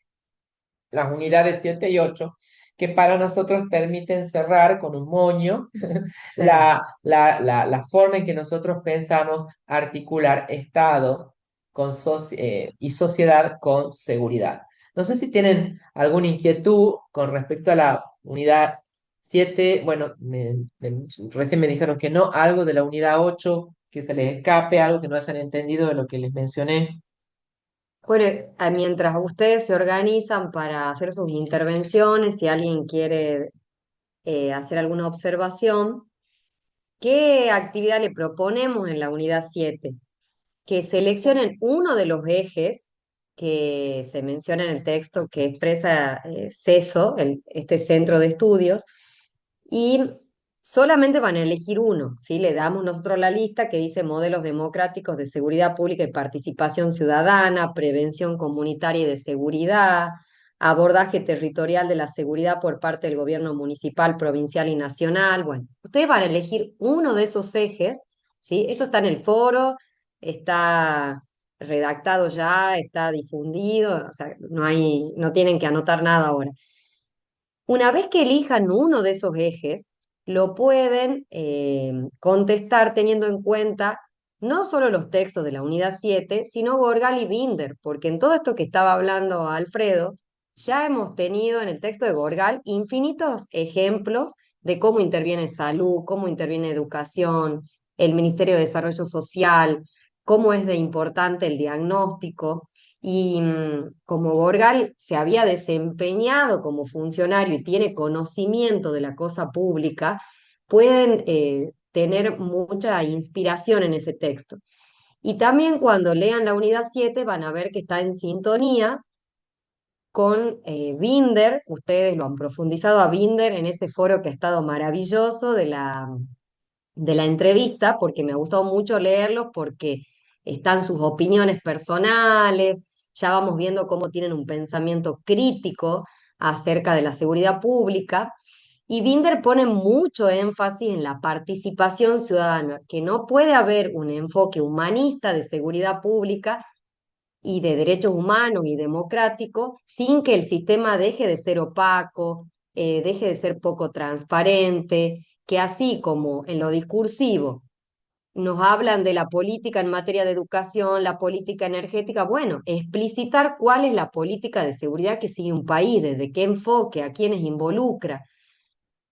las unidades 7 y 8, que para nosotros permiten cerrar con un moño Sí. la forma en que nosotros pensamos articular Estado y sociedad con seguridad. No sé si tienen alguna inquietud con respecto a la unidad 7. Bueno, recién me dijeron que no, algo de la unidad 8 que se les escape, algo que no hayan entendido de lo que les mencioné. Bueno, mientras ustedes se organizan para hacer sus intervenciones, si alguien quiere hacer alguna observación, ¿qué actividad le proponemos en la unidad 7? Que seleccionen uno de los ejes que se menciona en el texto que expresa CESO, este centro de estudios, y solamente van a elegir uno, ¿sí? Le damos nosotros la lista que dice modelos democráticos de seguridad pública y participación ciudadana, prevención comunitaria y de seguridad, abordaje territorial de la seguridad por parte del gobierno municipal, provincial y nacional. Bueno, ustedes van a elegir uno de esos ejes, ¿sí? Eso está en el foro, está redactado ya, está difundido, o sea, no tienen que anotar nada ahora. Una vez que elijan uno de esos ejes, lo pueden contestar teniendo en cuenta no solo los textos de la unidad 7, sino Gorgal y Binder, porque en todo esto que estaba hablando Alfredo, ya hemos tenido en el texto de Gorgal infinitos ejemplos de cómo interviene salud, cómo interviene educación, el Ministerio de Desarrollo Social, cómo es de importante el diagnóstico. Y como Borgal se había desempeñado como funcionario y tiene conocimiento de la cosa pública, pueden tener mucha inspiración en ese texto. Y también cuando lean la unidad 7 van a ver que está en sintonía con Binder. Ustedes lo han profundizado a Binder en ese foro que ha estado maravilloso de la entrevista, porque me ha gustado mucho leerlos, porque están sus opiniones personales, ya vamos viendo cómo tienen un pensamiento crítico acerca de la seguridad pública. Y Binder pone mucho énfasis en la participación ciudadana, que no puede haber un enfoque humanista de seguridad pública y de derechos humanos y democrático sin que el sistema deje de ser opaco, deje de ser poco transparente, que así como en lo discursivo nos hablan de la política en materia de educación, la política energética, bueno, explicitar cuál es la política de seguridad que sigue un país, desde qué enfoque, a quiénes involucra.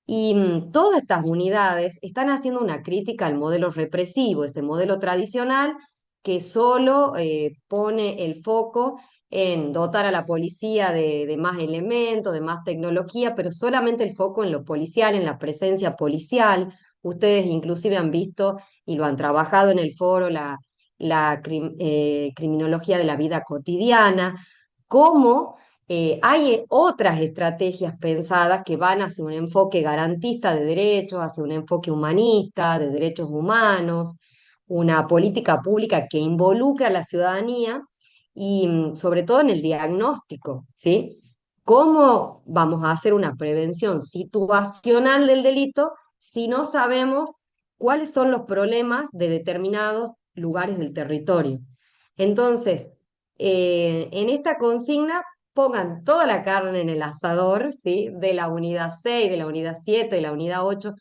Y todas estas unidades están haciendo una crítica al modelo represivo, ese modelo tradicional que solo pone el foco en dotar a la policía de más elementos, de más tecnología, pero solamente el foco en lo policial, en la presencia policial. Ustedes inclusive han visto y lo han trabajado en el foro, la criminología de la vida cotidiana, cómo hay otras estrategias pensadas que van hacia un enfoque garantista de derechos, hacia un enfoque humanista, de derechos humanos, una política pública que involucra a la ciudadanía y sobre todo en el diagnóstico, ¿sí? ¿Cómo vamos a hacer una prevención situacional del delito si no sabemos cuáles son los problemas de determinados lugares del territorio? Entonces, en esta consigna pongan toda la carne en el asador, ¿sí? De la unidad 6, de la unidad 7, de la unidad 8,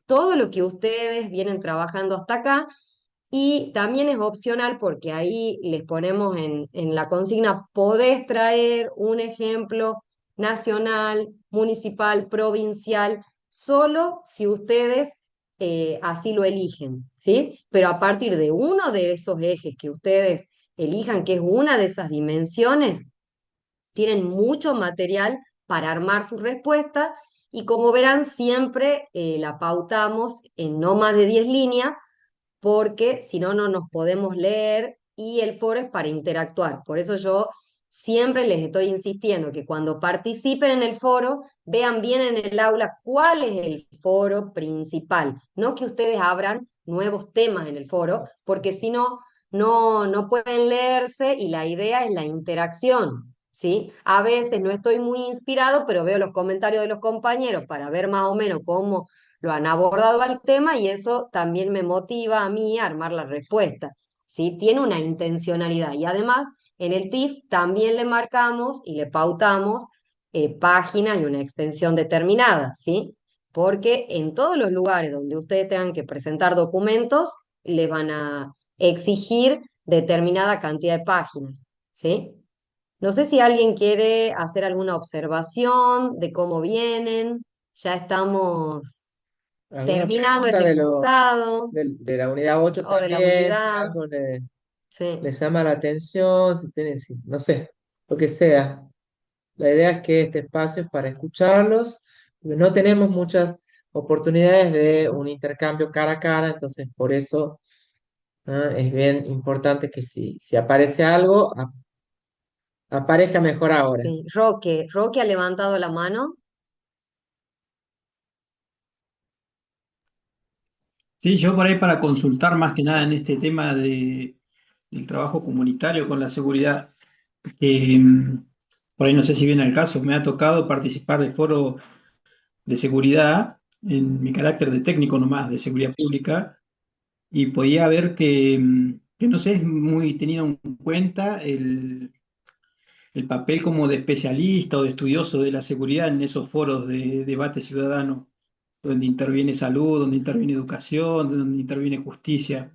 todo lo que ustedes vienen trabajando hasta acá. Y también es opcional porque ahí les ponemos en la consigna, podés traer un ejemplo nacional, municipal, provincial, solo si ustedes así lo eligen, ¿sí? Pero a partir de uno de esos ejes que ustedes elijan, que es una de esas dimensiones, tienen mucho material para armar su respuesta y como verán siempre la pautamos en no más de 10 líneas porque si no, no nos podemos leer y el foro es para interactuar. Por eso yo siempre les estoy insistiendo que cuando participen en el foro, vean bien en el aula cuál es el foro principal, no que ustedes abran nuevos temas en el foro, porque si no, no pueden leerse y la idea es la interacción. ¿Sí? A veces no estoy muy inspirado, pero veo los comentarios de los compañeros para ver más o menos cómo lo han abordado al tema y eso también me motiva a mí a armar la respuesta. ¿sí? Tiene una intencionalidad y además en el TIF también le marcamos y le pautamos páginas y una extensión determinada, ¿sí? Porque en todos los lugares donde ustedes tengan que presentar documentos, les van a exigir determinada cantidad de páginas, ¿sí? No sé si alguien quiere hacer alguna observación de cómo vienen. Ya estamos ¿Alguna terminando pregunta este cursado de la unidad 8 o de la también? Si unidad. algo Sí. les llama la atención, si tienen, no sé, lo que sea. La idea es que este espacio es para escucharlos, porque no tenemos muchas oportunidades de un intercambio cara a cara, entonces por eso es bien importante que si aparece algo, aparezca mejor ahora. Sí, Roque ha levantado la mano. Sí, yo por ahí para consultar más que nada en este tema del trabajo comunitario con la seguridad, que por ahí no sé si viene al caso, me ha tocado participar de foros de seguridad en mi carácter de técnico nomás de seguridad pública y podía ver que no sé, es muy tenido en cuenta el papel como de especialista o de estudioso de la seguridad en esos foros de debate ciudadano, donde interviene salud, donde interviene educación, donde interviene justicia.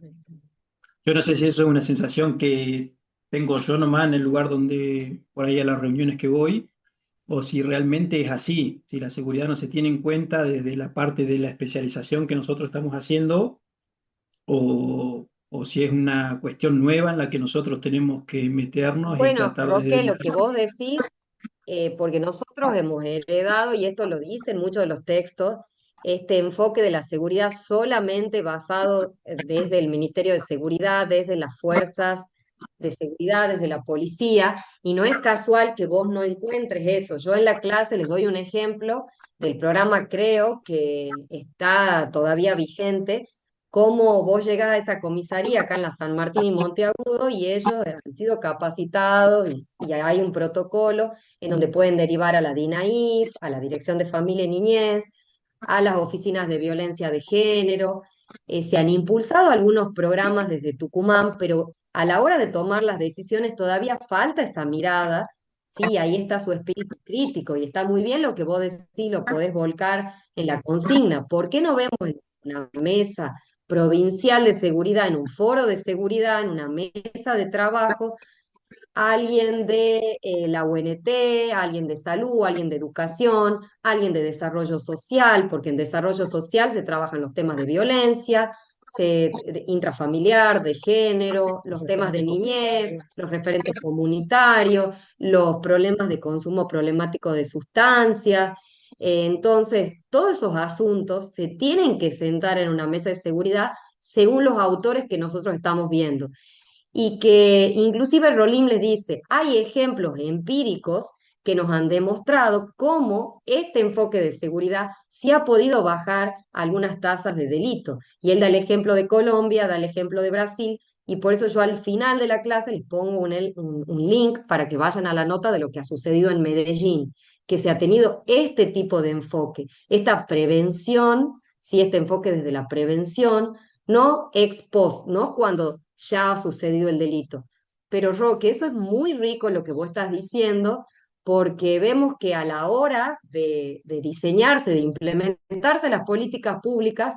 Yo no sé si eso es una sensación que tengo yo nomás en el lugar donde, por ahí a las reuniones que voy, o si realmente es así, si la seguridad no se tiene en cuenta desde la parte de la especialización que nosotros estamos haciendo, o si es una cuestión nueva en la que nosotros tenemos que meternos y Bueno, tratar Roque, de... lo que vos decís, porque nosotros hemos heredado, y esto lo dicen muchos de los textos, este enfoque de la seguridad solamente basado desde el Ministerio de Seguridad, desde las fuerzas de seguridad, desde la policía, y no es casual que vos no encuentres eso. Yo en la clase les doy un ejemplo del programa Creo, que está todavía vigente, cómo vos llegás a esa comisaría acá en la San Martín y Monteagudo y ellos han sido capacitados y hay un protocolo en donde pueden derivar a la DINAIF, a la Dirección de Familia y Niñez, a las oficinas de violencia de género. Se han impulsado algunos programas desde Tucumán, pero a la hora de tomar las decisiones todavía falta esa mirada. Sí, ahí está su espíritu crítico y está muy bien lo que vos decís, lo podés volcar en la consigna. ¿Por qué no vemos en una mesa provincial de seguridad, en un foro de seguridad, en una mesa de trabajo, alguien de la UNT, alguien de salud, alguien de educación, alguien de desarrollo social, porque en desarrollo social se trabajan los temas de violencia, intrafamiliar, de género, los temas de niñez, los referentes comunitarios, los problemas de consumo problemático de sustancias? Entonces, todos esos asuntos se tienen que sentar en una mesa de seguridad según los autores que nosotros estamos viendo y que inclusive Rolim les dice, hay ejemplos empíricos que nos han demostrado cómo este enfoque de seguridad sí ha podido bajar algunas tasas de delito. Y él da el ejemplo de Colombia, da el ejemplo de Brasil, y por eso yo al final de la clase les pongo un link para que vayan a la nota de lo que ha sucedido en Medellín, que se ha tenido este tipo de enfoque, esta prevención, sí, este enfoque desde la prevención, no ex post, no cuando ya ha sucedido el delito. Pero Roque, eso es muy rico lo que vos estás diciendo, porque vemos que a la hora de diseñarse, de implementarse las políticas públicas,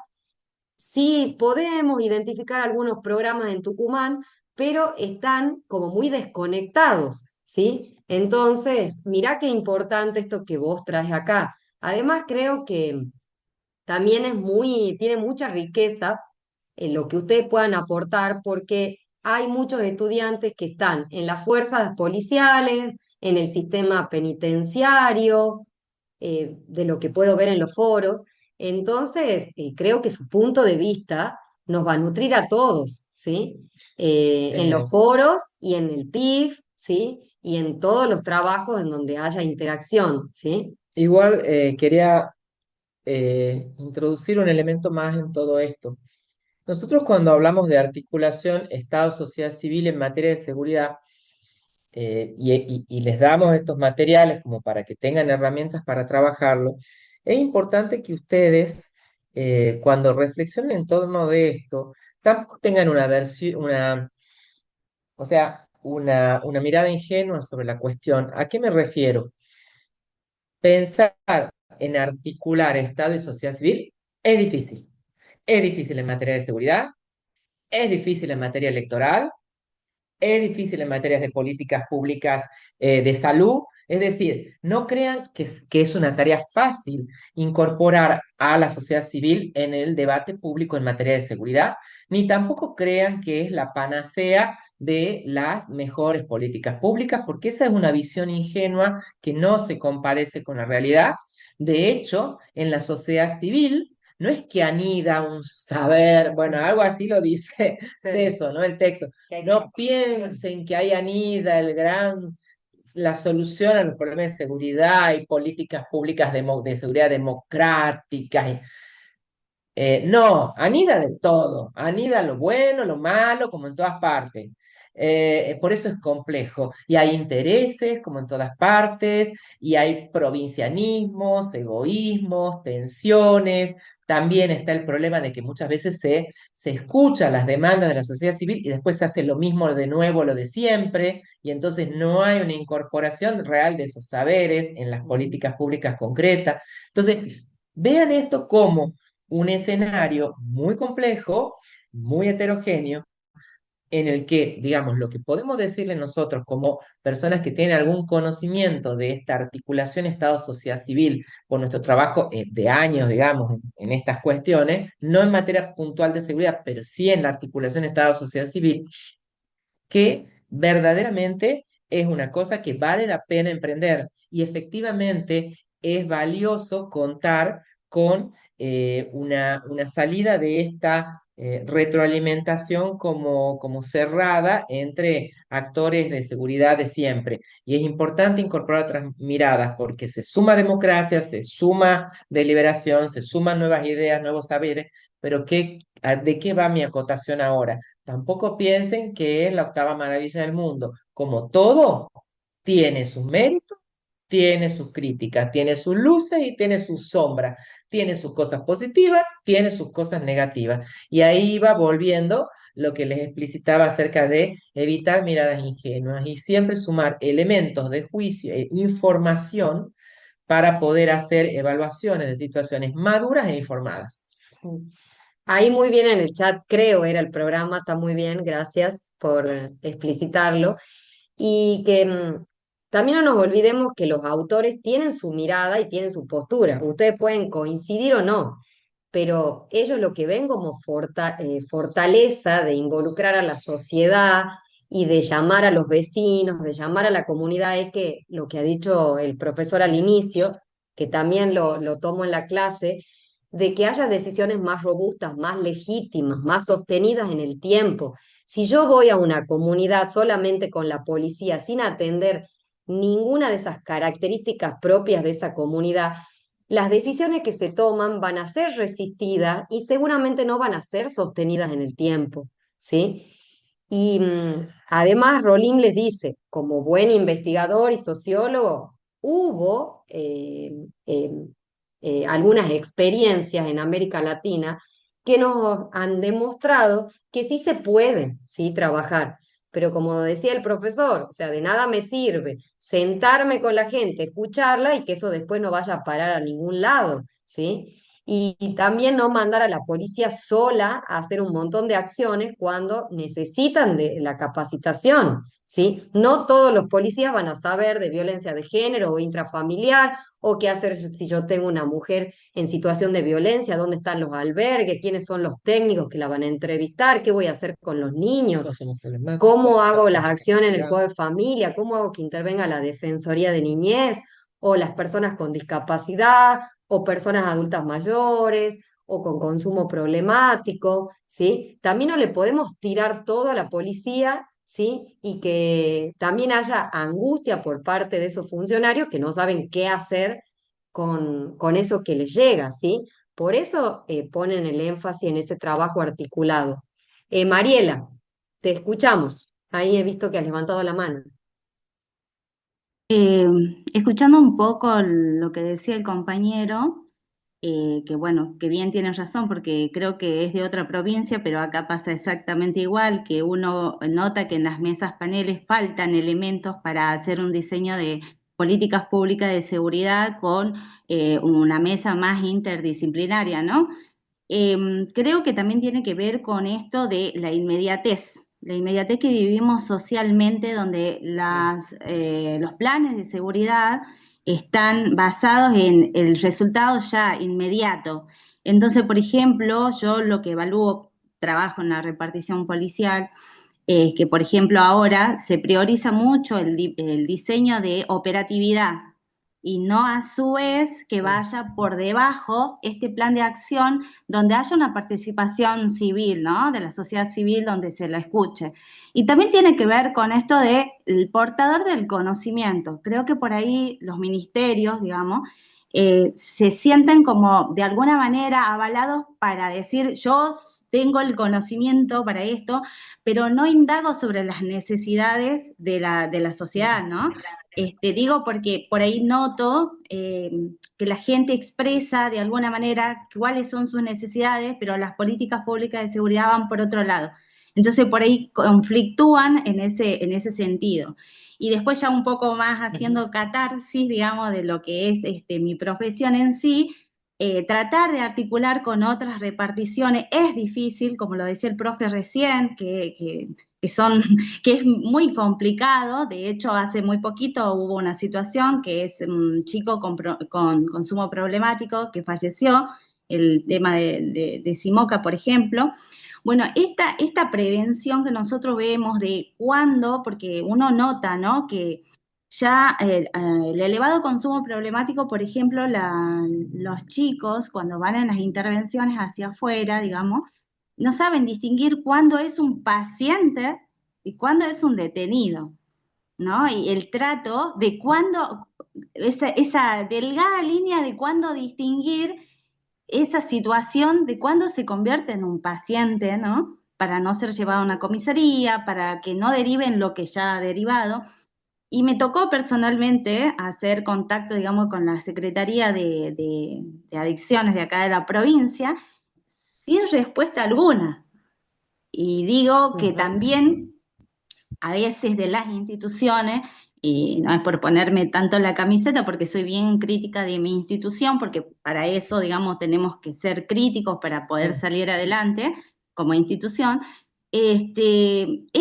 sí podemos identificar algunos programas en Tucumán, pero están como muy desconectados, ¿sí? Entonces, mirá qué importante esto que vos traes acá. Además, creo que también tiene mucha riqueza en lo que ustedes puedan aportar, porque hay muchos estudiantes que están en las fuerzas policiales, en el sistema penitenciario, de lo que puedo ver en los foros. Entonces, creo que su punto de vista nos va a nutrir a todos, ¿sí? En Eh, los foros y en el TIF, ¿sí? Y en todos los trabajos en donde haya interacción, ¿sí? igual quería introducir un elemento más en todo esto. Nosotros cuando hablamos de articulación Estado-sociedad civil en materia de seguridad, y les damos estos materiales como para que tengan herramientas para trabajarlo, es importante que ustedes, cuando reflexionen en torno de esto, tampoco tengan una versión, O sea, una mirada ingenua sobre la cuestión. ¿A qué me refiero? Pensar en articular Estado y sociedad civil es difícil. Es difícil en materia de seguridad, es difícil en materia electoral, es difícil en materias de políticas públicas de salud. Es decir, no crean que es una tarea fácil incorporar a la sociedad civil en el debate público en materia de seguridad, ni tampoco crean que es la panacea de las mejores políticas públicas, porque esa es una visión ingenua que no se compadece con la realidad. De hecho, en la sociedad civil no es que anida un saber, bueno, algo así lo dice eso, ¿no? El texto. No piensen que ahí anida la solución a los problemas de seguridad y políticas públicas de seguridad democráticas. No, anida de todo, anida lo bueno, lo malo, como en todas partes. Por eso es complejo. Y hay intereses, como en todas partes, y hay provincianismos, egoísmos, tensiones. También está el problema de que muchas veces se escuchan las demandas de la sociedad civil y después se hace lo mismo de nuevo, lo de siempre, y entonces no hay una incorporación real de esos saberes en las políticas públicas concretas. Entonces, vean esto como un escenario muy complejo, muy heterogéneo, en el que, digamos, lo que podemos decirle nosotros como personas que tienen algún conocimiento de esta articulación Estado-sociedad civil por nuestro trabajo de años, digamos, en estas cuestiones, no en materia puntual de seguridad, pero sí en la articulación Estado-sociedad civil, que verdaderamente es una cosa que vale la pena emprender y efectivamente es valioso contar con una salida de esta retroalimentación como cerrada entre actores de seguridad de siempre. Y es importante incorporar otras miradas porque se suma democracia, se suma deliberación, se suman nuevas ideas, nuevos saberes, pero ¿de qué va mi acotación ahora? Tampoco piensen que es la octava maravilla del mundo. Como todo, tiene sus méritos, tiene sus críticas, tiene sus luces y tiene sus sombras, tiene sus cosas positivas, tiene sus cosas negativas. Y ahí va volviendo lo que les explicitaba acerca de evitar miradas ingenuas y siempre sumar elementos de juicio e información para poder hacer evaluaciones de situaciones maduras e informadas. Sí. Ahí muy bien en el chat, creo era el programa, está muy bien, gracias por explicitarlo. Y que también no nos olvidemos que los autores tienen su mirada y tienen su postura. Ustedes pueden coincidir o no, pero ellos lo que ven como fortaleza de involucrar a la sociedad y de llamar a los vecinos, de llamar a la comunidad, es que lo que ha dicho el profesor al inicio, que también lo tomo en la clase, de que haya decisiones más robustas, más legítimas, más sostenidas en el tiempo. Si yo voy a una comunidad solamente con la policía sin atender ninguna de esas características propias de esa comunidad, las decisiones que se toman van a ser resistidas y seguramente no van a ser sostenidas en el tiempo, ¿sí? Y además, Rolim les dice, como buen investigador y sociólogo, hubo algunas experiencias en América Latina que nos han demostrado que sí se puede, sí, trabajar. Pero como decía el profesor, o sea, de nada me sirve sentarme con la gente, escucharla y que eso después no vaya a parar a ningún lado, ¿sí? Y también no mandar a la policía sola a hacer un montón de acciones cuando necesitan de la capacitación, ¿sí? No todos los policías van a saber de violencia de género o intrafamiliar o qué hacer si yo tengo una mujer en situación de violencia, dónde están los albergues, quiénes son los técnicos que la van a entrevistar, qué voy a hacer con los niños, Todos somos problemáticos, cómo hago todos las tenemos acciones en el capacidad. juego de familia, cómo hago que intervenga la Defensoría de Niñez o las personas con discapacidad o personas adultas mayores o con consumo problemático, ¿sí? También no le podemos tirar todo a la policía, ¿sí? Y que también haya angustia por parte de esos funcionarios que no saben qué hacer con eso que les llega, ¿sí? Por eso ponen el énfasis en ese trabajo articulado. Mariela, te escuchamos. Ahí he visto que has levantado la mano. Eh, Escuchando un poco lo que decía el compañero, que bueno, que bien tienes razón, porque creo que es de otra provincia, pero acá pasa exactamente igual, que uno nota que en las mesas paneles faltan elementos para hacer un diseño de políticas públicas de seguridad con una mesa más interdisciplinaria, ¿no? Creo que también tiene que ver con esto de la inmediatez que vivimos socialmente, donde los planes de seguridad están basados en el resultado ya inmediato. Entonces, por ejemplo, yo lo que evalúo, trabajo en la repartición policial, es que, por ejemplo, ahora se prioriza mucho el diseño de operatividad y no a su vez que vaya por debajo este plan de acción donde haya una participación civil, ¿no? De la sociedad civil donde se la escuche. Y también tiene que ver con esto de el portador del conocimiento. Creo que por ahí los ministerios, digamos, se sienten como de alguna manera avalados para decir yo tengo el conocimiento para esto, pero no indago sobre las necesidades de la sociedad, ¿no? Digo porque por ahí noto que la gente expresa de alguna manera cuáles son sus necesidades, pero las políticas públicas de seguridad van por otro lado. Entonces por ahí conflictúan en ese sentido. Y después ya un poco más haciendo catarsis, digamos, de lo que es mi profesión en sí, tratar de articular con otras reparticiones es difícil, como lo decía el profe recién, que son que es muy complicado. De hecho, hace muy poquito hubo una situación que es un chico con consumo problemático que falleció, el tema de Simoca, por ejemplo. Bueno, esta prevención que nosotros vemos de cuándo, porque uno nota, ¿no? Que ya el elevado consumo problemático, por ejemplo, los chicos cuando van en las intervenciones hacia afuera, digamos, no saben distinguir cuándo es un paciente y cuándo es un detenido, ¿no? Y el trato de cuándo, esa delgada línea de cuándo distinguir esa situación de cuándo se convierte en un paciente, ¿no? Para no ser llevado a una comisaría, para que no deriven lo que ya ha derivado. Y me tocó personalmente hacer contacto, digamos, con la Secretaría de Adicciones de acá de la provincia, sin respuesta alguna. Y digo que también a veces de las instituciones, y no es por ponerme tanto la camiseta, porque soy bien crítica de mi institución, porque para eso, digamos, tenemos que ser críticos para poder salir adelante como institución. Es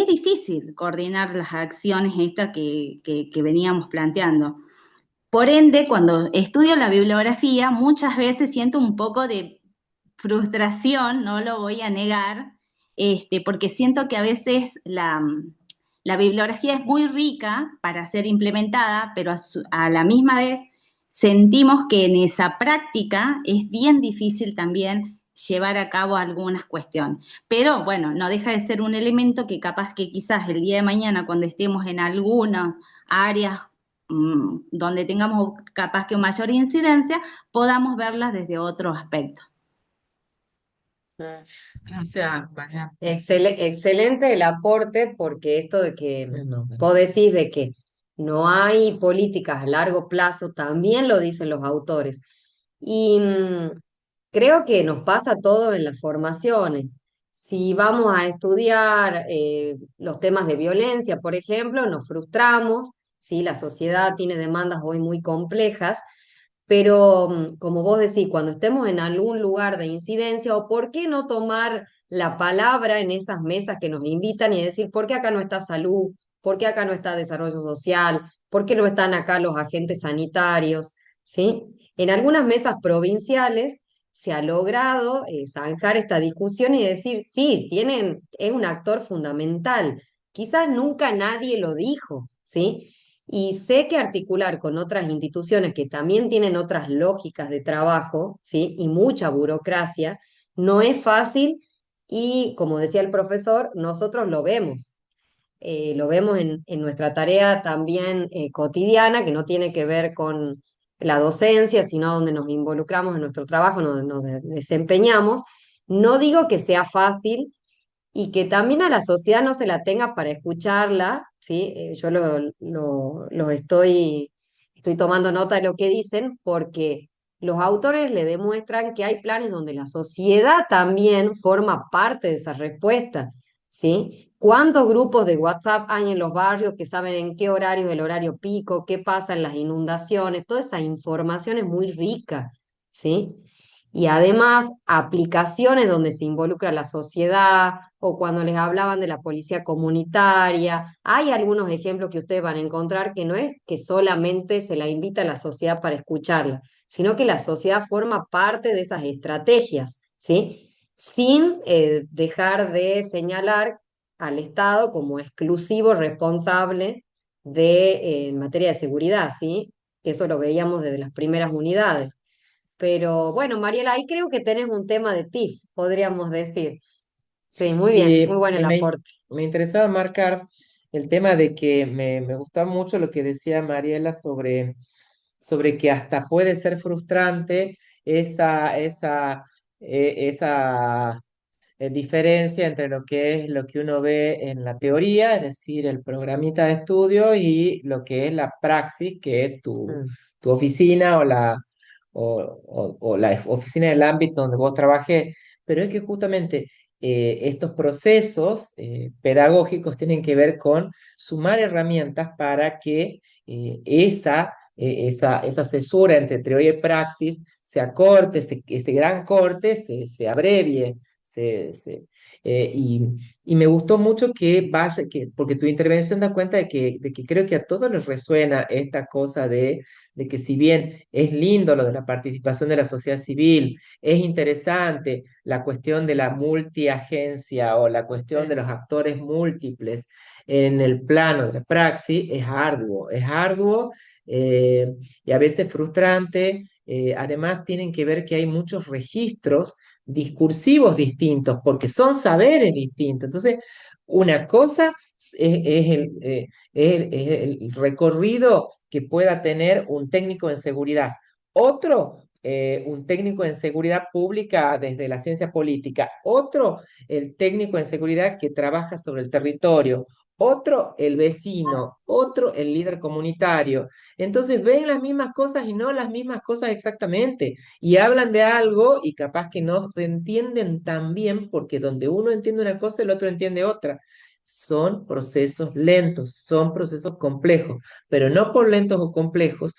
difícil coordinar las acciones estas que veníamos planteando. Por ende, cuando estudio la bibliografía, muchas veces siento un poco de frustración, no lo voy a negar, porque siento que a veces la bibliografía es muy rica para ser implementada, pero a la misma vez sentimos que en esa práctica es bien difícil también llevar a cabo algunas cuestiones. Pero bueno, no deja de ser un elemento que capaz que quizás el día de mañana cuando estemos en algunas áreas donde tengamos capaz que mayor incidencia, podamos verlas desde otro aspecto. Gracias, María. Excelente el aporte, porque esto de que Bueno, vos decís de que no hay políticas a largo plazo, también lo dicen los autores. Y creo que nos pasa todo en las formaciones. Si vamos a estudiar los temas de violencia, por ejemplo, nos frustramos, ¿sí? La sociedad tiene demandas hoy muy complejas, pero como vos decís, cuando estemos en algún lugar de incidencia, o por qué no tomar la palabra en esas mesas que nos invitan y decir, ¿por qué acá no está salud? ¿Por qué acá no está desarrollo social? ¿Por qué no están acá los agentes sanitarios? ¿Sí? En algunas mesas provinciales se ha logrado zanjar esta discusión y decir, sí, es un actor fundamental. Quizás nunca nadie lo dijo, ¿sí? Y sé que articular con otras instituciones que también tienen otras lógicas de trabajo, ¿sí? Y mucha burocracia, no es fácil y, como decía el profesor, nosotros lo vemos en nuestra tarea también cotidiana, que no tiene que ver con la docencia, sino donde nos involucramos en nuestro trabajo, donde nos desempeñamos. No digo que sea fácil y que también a la sociedad no se la tenga para escucharla, ¿sí? Yo estoy tomando nota de lo que dicen, porque los autores le demuestran que hay planes donde la sociedad también forma parte de esa respuesta, ¿sí? ¿Cuántos grupos de WhatsApp hay en los barrios que saben en qué horario es el horario pico, qué pasa en las inundaciones? Toda esa información es muy rica, ¿sí? Y además, aplicaciones donde se involucra la sociedad o cuando les hablaban de la policía comunitaria. Hay algunos ejemplos que ustedes van a encontrar que no es que solamente se la invita a la sociedad para escucharla, sino que la sociedad forma parte de esas estrategias, ¿sí? Sin dejar de señalar al Estado como exclusivo responsable de, en materia de seguridad, ¿sí? Que eso lo veíamos desde las primeras unidades. Pero bueno, Mariela, ahí creo que tenés un tema de TIF, podríamos decir. Sí, muy bien, muy Y, bueno y el me, aporte. me interesaba marcar el tema de que me gustaba mucho lo que decía Mariela sobre que hasta puede ser frustrante esa diferencia entre lo que es lo que uno ve en la teoría, es decir, el programita de estudio, y lo que es la praxis, que es Mm, tu oficina o la oficina del ámbito donde vos trabajés. Pero es que justamente estos procesos pedagógicos tienen que ver con sumar herramientas para que esa cesura entre teoría y praxis se acorte, ese gran corte se abrevie. Se, se- eh, y, y me gustó mucho porque tu intervención da cuenta de que creo que a todos les resuena esta cosa de que si bien es lindo lo de la participación de la sociedad civil, es interesante la cuestión de la multiagencia o la cuestión de sí, los actores múltiples en el plano de la praxis, es arduo eh, y a veces frustrante. Además, tienen que ver que hay muchos registros discursivos distintos, porque son saberes distintos. Entonces, una cosa es el recorrido que pueda tener un técnico en seguridad. Otro, un técnico en seguridad pública desde la ciencia política. Otro, el técnico en seguridad que trabaja sobre el territorio. Otro, el vecino. Otro, el líder comunitario. Entonces ven las mismas cosas y no las mismas cosas exactamente. Y hablan de algo y capaz que no se entienden tan bien porque donde uno entiende una cosa, el otro entiende otra. Son procesos lentos, son procesos complejos, pero no por lentos o complejos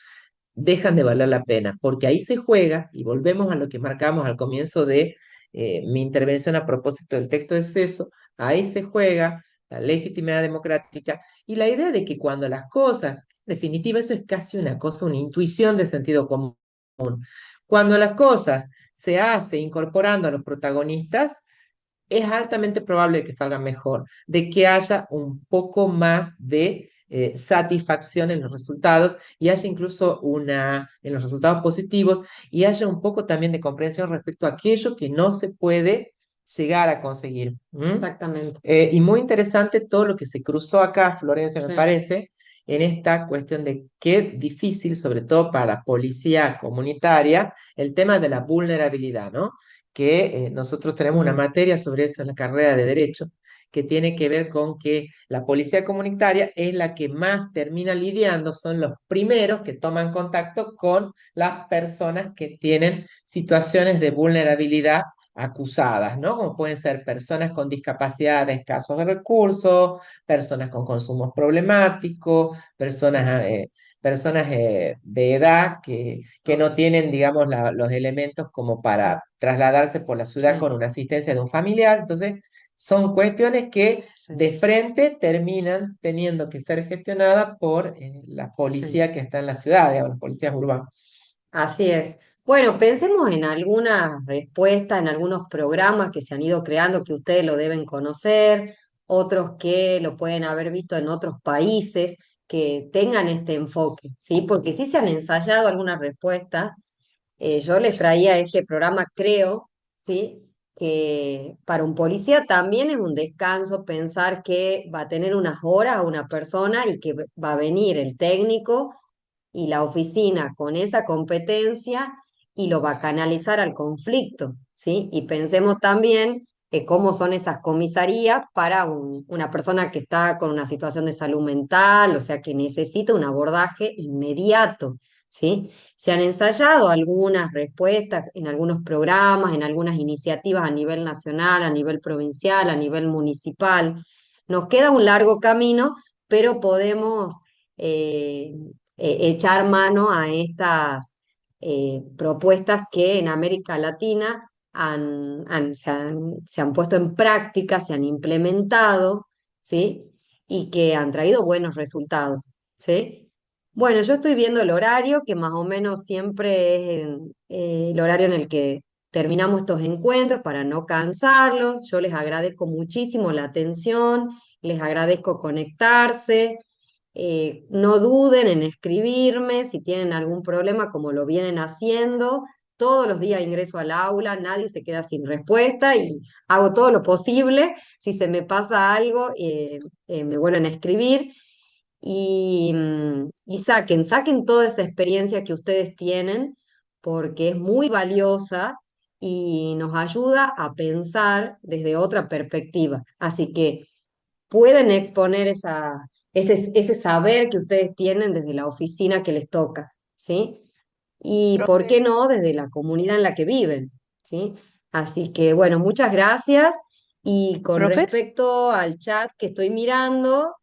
dejan de valer la pena, porque ahí se juega, y volvemos a lo que marcamos al comienzo de mi intervención a propósito del texto de Seso, ahí se juega la legitimidad democrática y la idea de que cuando las cosas, en definitiva, eso es casi una cosa, una intuición de sentido común, cuando las cosas se hace incorporando a los protagonistas, es altamente probable que salga mejor, de que haya un poco más de satisfacción en los resultados y haya incluso en los resultados positivos y haya un poco también de comprensión respecto a aquello que no se puede llegar a conseguir. exactamente. Y muy interesante todo lo que se cruzó acá, Florencia, me Sí, parece, en esta cuestión de qué difícil, sobre todo para la policía comunitaria, el tema de la vulnerabilidad, ¿no? Que nosotros tenemos una mm, materia sobre eso en la carrera de Derecho, que tiene que ver con que la policía comunitaria es la que más termina lidiando, son los primeros que toman contacto con las personas que tienen situaciones de vulnerabilidad acusadas, ¿no? Como pueden ser personas con discapacidad de escasos recursos, personas con consumos problemáticos, personas de edad que no tienen, digamos, los elementos como sí, para trasladarse por la ciudad sí, con una asistencia de un familiar. Entonces, son cuestiones que sí, de frente terminan teniendo que ser gestionadas por la sí. policía que está en la ciudad, digamos, las policías urbanas. Así es. Bueno, pensemos en alguna respuesta, en algunos programas que se han ido creando que ustedes lo deben conocer, otros que lo pueden haber visto en otros países que tengan este enfoque, ¿sí? Porque sí se han ensayado algunas respuestas. Yo les traía ese programa, creo, ¿sí? Que para un policía también es un descanso pensar que va a tener unas horas a una persona y que va a venir el técnico y la oficina con esa competencia y lo va a canalizar al conflicto, ¿sí? Y pensemos también cómo son esas comisarías para una persona que está con una situación de salud mental, o sea, que necesita un abordaje inmediato, ¿sí? Se han ensayado algunas respuestas en algunos programas, en algunas iniciativas a nivel nacional, a nivel provincial, a nivel municipal. Nos queda un largo camino, pero podemos eh, echar mano a estas propuestas que en América Latina se han puesto en práctica, se han implementado, ¿sí? Y que han traído buenos resultados, ¿sí? Bueno, yo estoy viendo el horario, que más o menos siempre es el horario en el que terminamos estos encuentros para no cansarlos. Yo les agradezco muchísimo la atención, les agradezco conectarse. No duden en escribirme si tienen algún problema, como lo vienen haciendo. Todos los días ingreso al aula, nadie se queda sin respuesta y hago todo lo posible. Si se me pasa algo, me vuelven a escribir y saquen toda esa experiencia que ustedes tienen, porque es muy valiosa y nos ayuda a pensar desde otra perspectiva. Así que pueden exponer ese saber que ustedes tienen desde la oficina que les toca, ¿sí? Y por qué Profe, no desde la comunidad en la que viven, ¿sí? Así que bueno, muchas gracias. Y con ¿Profe? respecto al chat que estoy mirando,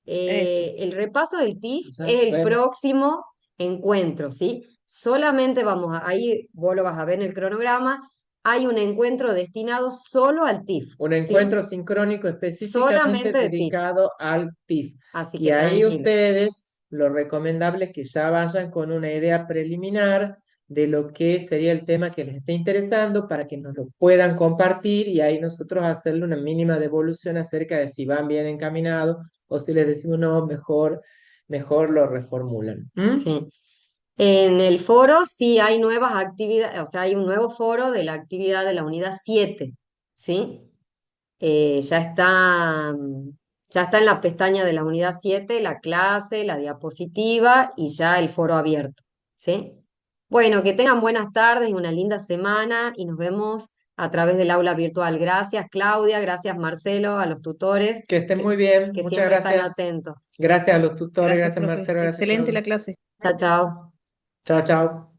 Eso. el repaso del TIF Ya, es el bueno, próximo encuentro, ¿sí? Solamente ahí vos lo vas a ver en el cronograma, hay un encuentro destinado solo al TIF, un ¿sí? encuentro sincrónico específicamente Solamente de TIF, dedicado al TIF. así Y que ahí tranquilo. ustedes, lo recomendable es que ya vayan con una idea preliminar de lo que sería el tema que les esté interesando para que nos lo puedan compartir y ahí nosotros hacerle una mínima devolución acerca de si van bien encaminados o si les decimos no, mejor lo reformulan. ¿Mm? Sí. En el foro sí hay nuevas actividades, o sea, hay un nuevo foro de la actividad de la unidad 7, ¿sí? Ya está, ya está en la pestaña de la unidad 7 la clase, la diapositiva y ya el foro abierto, ¿sí? Bueno, que tengan buenas tardes y una linda semana y nos vemos a través del aula virtual. Gracias, Claudia, gracias, Marcelo, a los tutores Que estén muy bien, que muchas siempre están gracias. atentos. Gracias a los tutores, Gracias, gracias profe. Marcelo, gracias Excelente Claudia. la clase. Chao, chao. Chao, chao.